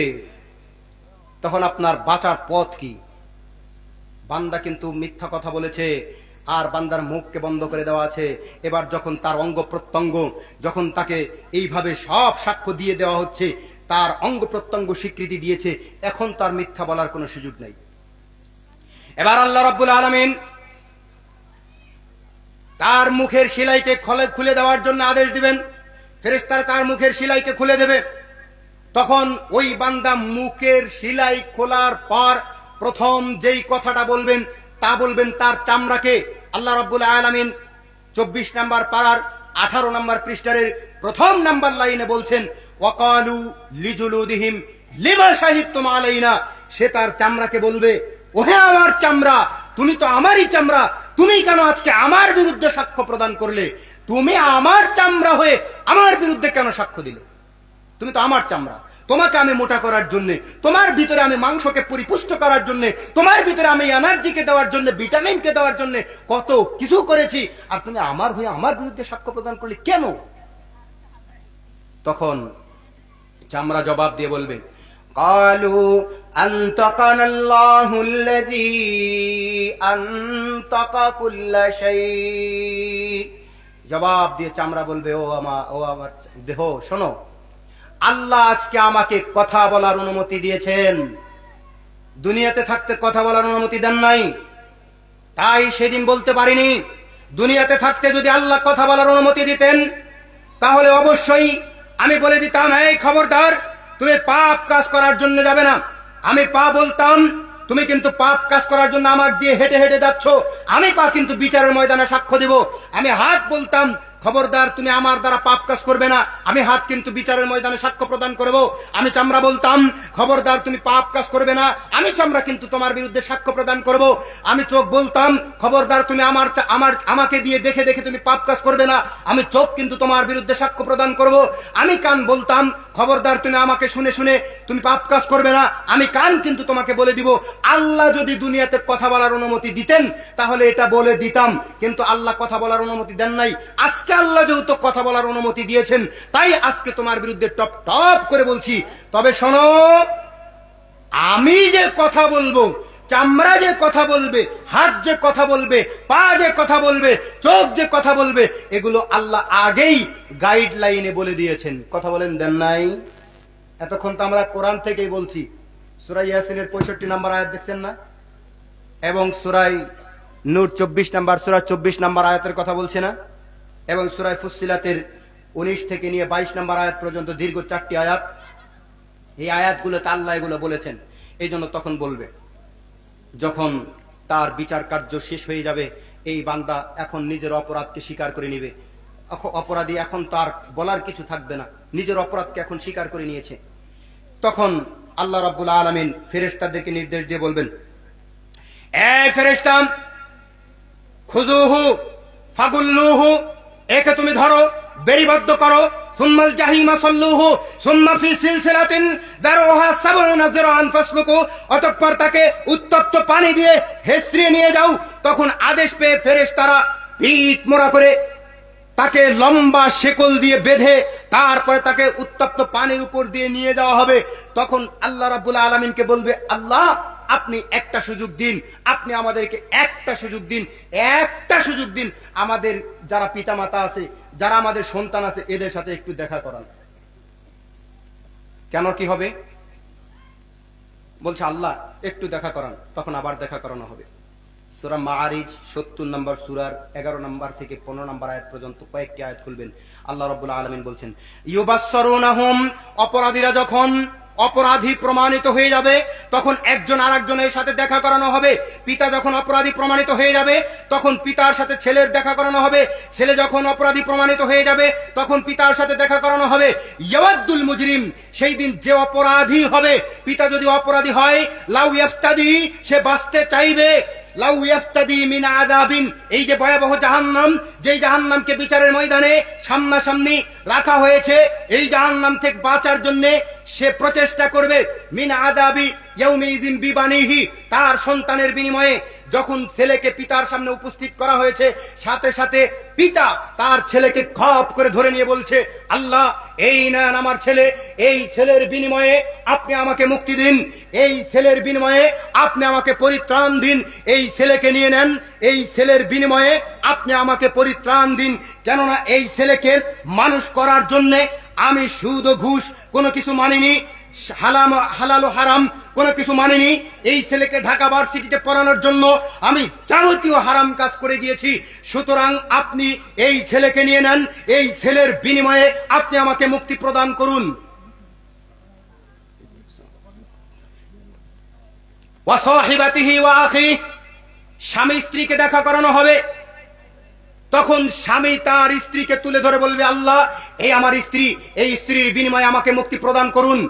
তখন আপনার বাঁচার পথ কি? বান্দা কিন্তু মিথ্যা কথা বলেছে, আর বান্দার মুখকে বন্ধ করে দেওয়া আছে। এবার যখন তার অঙ্গ প্রত্যঙ্গ, যখন তাকে এইভাবে সব সাক্ষ্য দিয়ে দেওয়া হচ্ছে, তার অঙ্গ প্রত্যঙ্গ স্বীকৃতি দিয়েছে, এখন তার মিথ্যা বলার কোনো সুযোগ নাই। এবার আল্লাহ রাব্বুল আলামিন তার মুখের সেলাইকে খুলে দেওয়ার জন্য আদেশ দিবেন। ফেরেশতারা তার মুখের সেলাইকে খুলে দেবে। তখন ওই বান্দা মুখের সেলাই খোলার পর প্রথম যেই কথাটা বলবেন, তা বলবেন তার চামড়াকে। আল্লাহ রাব্বুল আলামিন 24 নম্বর পারার 18 নম্বর পৃষ্ঠারের প্রথম নাম্বার লাইনে বলছেন, ওয়াকালু লিজুলুদিহিম লিমা শাহিদতুম আলাইনা। সে তার চামড়াকে বলবে, ওহে আমার চামড়া, তুমি তো আমারই চামড়া, তুমি কেন আজকে আমার বিরুদ্ধে সাক্ষ্য প্রদান করলে? তুমি আমার চামড়া হয়ে আমার বিরুদ্ধে কেন সাক্ষ্য দিলে? তুমি তো আমার চামড়া, তোমাকে আমি মোটা করার জন্য, তোমার ভিতরে আমি মাংসকে পরিপুষ্ট করার জন্য, তোমার ভিতরে আমি এনার্জিকে দেওয়ার জন্য, ভিটামিনকে দেওয়ার জন্য কত কিছু করেছি, আর তুমি আমার হয়ে আমার বিরুদ্ধে সাক্ষ্য প্রদান করলে কেন? তখন চামড়া জবাব দিয়ে বলবে, কালু আনতাকানাল্লাহুল্লাযী আনতাকা কুল্লা শাই। জবাব দিয়ে চামড়া বলবে, ও আমার দেহ শোনো, আল্লাহ আজকে আমাকে কথা বলার অনুমতি দিয়েছেন, দুনিয়াতে থাকতে কথা বলার অনুমতি দেন নাই, তাই সেদিন বলতে পারিনি। দুনিয়াতে থাকতে যদি আল্লাহ কথা বলার অনুমতি দিতেন তাহলে অবশ্যই আমি বলে দিতাম, এই খবরদার, তুমি পাপ কাজ করার জন্য যাবে না। আমি পা বলতাম, তুমি কিন্তু পাপ কাজ করার জন্য আমার দিয়ে হেঁটে হেঁটে যাচ্ছ, আমি পা কিন্তু বিচারের ময়দানে সাক্ষ্য দেব। আমি হাত বলতাম, খবরদার তুমি আমার দ্বারা পাপ কাজ করবে না, আমি হাত কিন্তু বিচারের ময়দানে সাক্ষ্য প্রদান করব। আমি চামড়া বলতাম, খবরদার তুমি পাপ কাজ করবে না, আমি চামড়া কিন্তু তোমার বিরুদ্ধে সাক্ষ্য প্রদান করব। আমি চোখ বলতাম, খবরদার তুমি আমাকে দিয়ে দেখে দেখে তুমি পাপ কাজ করবে না, আমি চোখ কিন্তু তোমার বিরুদ্ধে সাক্ষ্য প্রদান করব। আমি কান বলতাম, খবরদার তুমি আমাকে শুনে শুনে তুমি পাপ কাজ করবে না, আমি কান কিন্তু তোমাকে বলে দিব। আল্লাহ যদি দুনিয়াতে কথা বলার অনুমতি দিতেন তাহলে এটা বলে দিতাম, কিন্তু আল্লাহ কথা বলার অনুমতি দেন নাই। আজকে আল্লাহ যেহেতু কথা বলার অনুমতি দিয়েছেন, তাই আজকে তোমার বিরুদ্ধে টপ টপ করে বলছি। তবে শোনো, আমি যে কথা বলবো, চামড়া যে কথা বলবে, হাত যে কথা বলবে, পা যে কথা বলবে, চোখ যে কথা বলবে, এগুলো আল্লাহ আগেই গাইডলাইনে বলে দিয়েছেন। কথা বলেন, দেন নাই? এতক্ষণ তো আমরা কোরআন থেকেই বলছি। সূরা ইয়াসিনের 65 নম্বর আয়াত দেখছেন না? এবং সূরা নূর 24 নম্বর, সূরা 24 নম্বর আয়াতের কথা বলছে না? এবং সূরা ফুসসিলাতের 19 থেকে নিয়ে 22 নম্বর আয়াত পর্যন্ত দীর্ঘ 4টি আয়াত। এই আয়াতগুলোতে আল্লাহ এগুলো বলেছেন। এই জন্য তখন বলবে, যখন তার বিচার কার্য শেষ হয়ে যাবে, এই বান্দা এখন নিজের অপরাধকে স্বীকার করে নিবে। অপরাধী এখন তার বলার কিছু থাকবে না, নিজের অপরাধকে এখন স্বীকার করে নিয়েছে। তখন আল্লাহ রাব্বুল আলামিন ফেরেশতাদেরকে নির্দেশ দিয়ে বলবেন, এই ফেরেশতা, খুযুহু ফাগুল্লুহু, একে তুমি ধরো, বেরিবদ্ধ করো, সুম্মাল জাহিমা সাল্লুহু সুম্মা ফি সিলসিলাতিন দারুহা 70 যিরাআন ফাসলুকু, অতঃপর তাকে উত্তপ্ত পানি দিয়ে হেঁচড়ে নিয়ে যাও। তখন আদেশ পেয়ে ফেরেশতারা পিঠ মোড়া করে তাকে লম্বা শেকল দিয়ে বেঁধে তারপরে তাকে উত্তপ্ত পানির উপর দিয়ে নিয়ে যাওয়া হবে। তখন আল্লাহ রাব্বুল আলামিনকে বলবে, আল্লাহ আপনি একটা সুযোগ দিন, আপনি আমাদেরকে একটা সুযোগ দিন, একটা সুযোগ দিন, আমাদের যারা পিতামাতা আছে, যারা আমাদের সন্তান আছে, এদের সাথে একটু দেখা করান। কেন, কি হবে? বলছে আল্লাহ একটু দেখা করান। তখন আবার দেখা করানো হবে। সূরা মাআরিজ 70 নম্বর সূরার 11 নম্বর থেকে 15 নম্বর আয়াত পর্যন্ত কয়েকটি আয়াত খুলবেন। আল্লাহ রাব্বুল আলামিন বলছেন, ইউবাসসারুনাহুম, অপরাধীরা যখন অপরাধী প্রমাণিত হয়ে যাবে তখন একজন আরেকজনের সাথে দেখা করানো হবে। পিতা যখন অপরাধী প্রমাণিত হয়ে যাবে তখন পিতার সাথে ছেলের দেখা করানো হবে। ছেলে যখন অপরাধী প্রমাণিত হয়ে যাবে তখন পিতার সাথে দেখা করানো হবে। ইয়াওয়াদ্দুল মুজরিম, সেই দিন যে অপরাধী হবে, পিতা যদি অপরাধী হয়, লাউ ইয়াফতাদি, সে বাঁচতে চাইবে, লাউ ইয়াফতাদি মিন আযাবিন, এই যে ভয়াবহ জাহান্নাম, যেই জাহান্নামকে বিচারের ময়দানে সামনাসামনি রাখা হয়েছে, এই জাহান্নাম থেকে বাঁচার জন্য সে প্রচেষ্টা করবে। মিন আযাবি ইয়াউমিযিন বিবানিহি, তার সন্তানের বিনিময়ে। যখন ছেলেকে পিতার সামনে উপস্থিত করা হয়েছে, সাথে সাথে পিতা তার ছেলেকে খপ করে ধরে নিয়ে বলছে, আল্লাহ এই নেন আমার ছেলে, এই ছেলের বিনিময়ে আপনি আমাকে মুক্তি দিন, এই ছেলের বিনিময়ে আপনি আমাকে পরিত্রাণ দিন, এই ছেলেকে নিয়ে নেন, এই ছেলের বিনিময়ে আপনি আমাকে পরিত্রাণ দিন। কেননা এই ছেলেকে মানুষ করার জন্য আমি সুদ ও ঘুষ কোনো কিছু মানিনি, হালাল ও হারাম কোনো কিছু মানিনি। এই ছেলেকে ঢাকা ভার্সিটিতে পড়ানোর জন্য আমি যাবতীয় হারাম কাজ করে গিয়েছি। সুতরাং আপনি এই ছেলেকে নিয়ে নেন, এই ছেলের বিনিময়ে আপনি আমাকে মুক্তি প্রদান করুন। ওয়া সাহিবাতিহি ওয়া আখি, স্বামী স্ত্রীকে দেখা করানো হবে, তখন স্বামী তার স্ত্রীকে তুলে ধরে বলবে, আল্লাহ এই আমার স্ত্রী, এই স্ত্রীর বিনিময়ে আমাকে মুক্তি প্রদান করুন।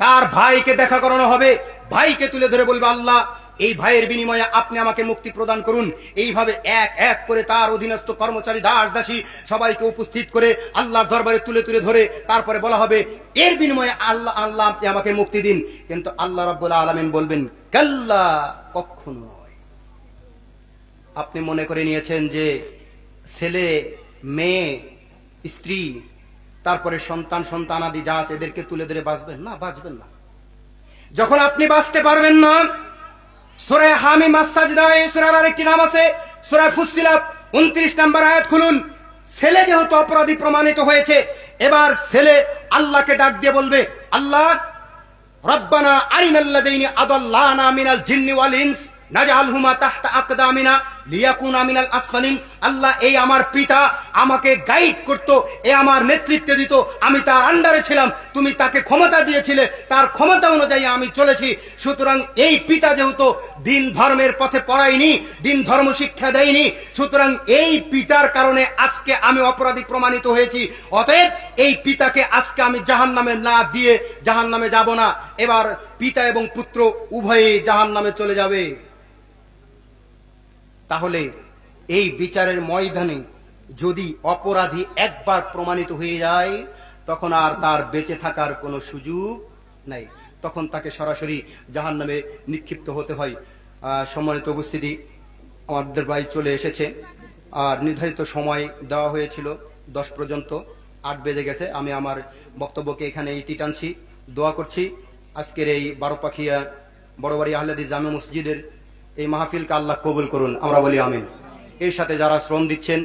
তার ভাইকে দেখা করানো হবে, ভাইকে তুলে ধরে বলবে, আল্লাহ এই ভাইয়ের বিনিময়ে আপনি আমাকে মুক্তি প্রদান করুন। এইভাবে এক এক করে তার অধীনস্থ কর্মচারী দাস দাসী সবাইকে উপস্থিত করে আল্লাহর দরবারে তুলে তুলে ধরে তারপরে বলা হবে, এর বিনিময়ে আল্লাহ আল্লাহ আপনি আমাকে মুক্তি দিন। কিন্তু আল্লাহ রাব্বুল আলামিন বলবেন, কাল্লা, কখনো নয়। আপনি মনে করে নিয়েছেন যে ছেলে, মেয়ে, স্ত্রী, তারপরে সন্তান, সন্তানাদি যা আছে এদেরকে তুলে ধরে বাঁচবেন না, বাঁচবেন না। যখন আপনি বাঁচতে পারবেন না, সূরা হামিম আস-সাজদা, এই সূরার আরেকটি নাম আছে সূরা ফুসসিলাত, 29 নম্বর আয়াত খুলুন। ছেলে যেহেতু অপরাধী প্রমাণিত হয়েছে, এবার ছেলে আল্লাহকে ডাক দিয়ে বলবে, আল্লাহ রব্বানা আরিনাল্লাযীনা আদাল্লানা মিনাল জিন্নি ওয়াল ইনস নাজআলহুমা তাহতা আকদামিনা লিয়াকুনা মিনাল আসফালিন। আল্লাহ এই আমার পিতা আমাকে গাইড করত, এ আমার নেতৃত্ব দিত, আমি তার আন্ডারে ছিলাম, তুমি তাকে ক্ষমতা দিয়েছিলে, তার ক্ষমতা অনুযায়ী আমি চলেছি। সুতরাং এই পিতা যেহেতু দিন ধর্মের পথে পড়ায়নি, দিন ধর্ম শিক্ষা দেয়নি, সুতরাং এই পিতার কারণে আজকে আমি অপরাধী প্রমাণিত হয়েছি। অতএব এই পিতাকে আজকে আমি জাহান্নামে না দিয়ে জাহান্নামে যাব না। এবার পিতা এবং পুত্র উভয়ে জাহান্নামে চলে যাবে। তাহলে এই বিচারের ময়দানে যদি অপরাধী একবার প্রমাণিত হয়ে যায়, তখন আর তার বেঁচে থাকার কোনো সুযোগ নাই, তখন তাকে সরাসরি জাহান্নামে নিক্ষিপ্ত হতে হয়। সম্মানিত উপস্থিতি, আমাদের ভাই চলে এসেছে, আর নির্ধারিত সময় দেওয়া হয়েছিল 10 পর্যন্ত, 8 বেজে গেছে। আমি আমার বক্তব্যকে এখানে ইতি টানছি। দোয়া করছি আজকের এই বারোপাখিয়া বড়বাড়ি আহলে হাদিস জামে মসজিদের এই মাহফিলকে আল্লাহ কবুল করুন, আমরা বলি আমিন। এর সাথে যারা শ্রম দিচ্ছেন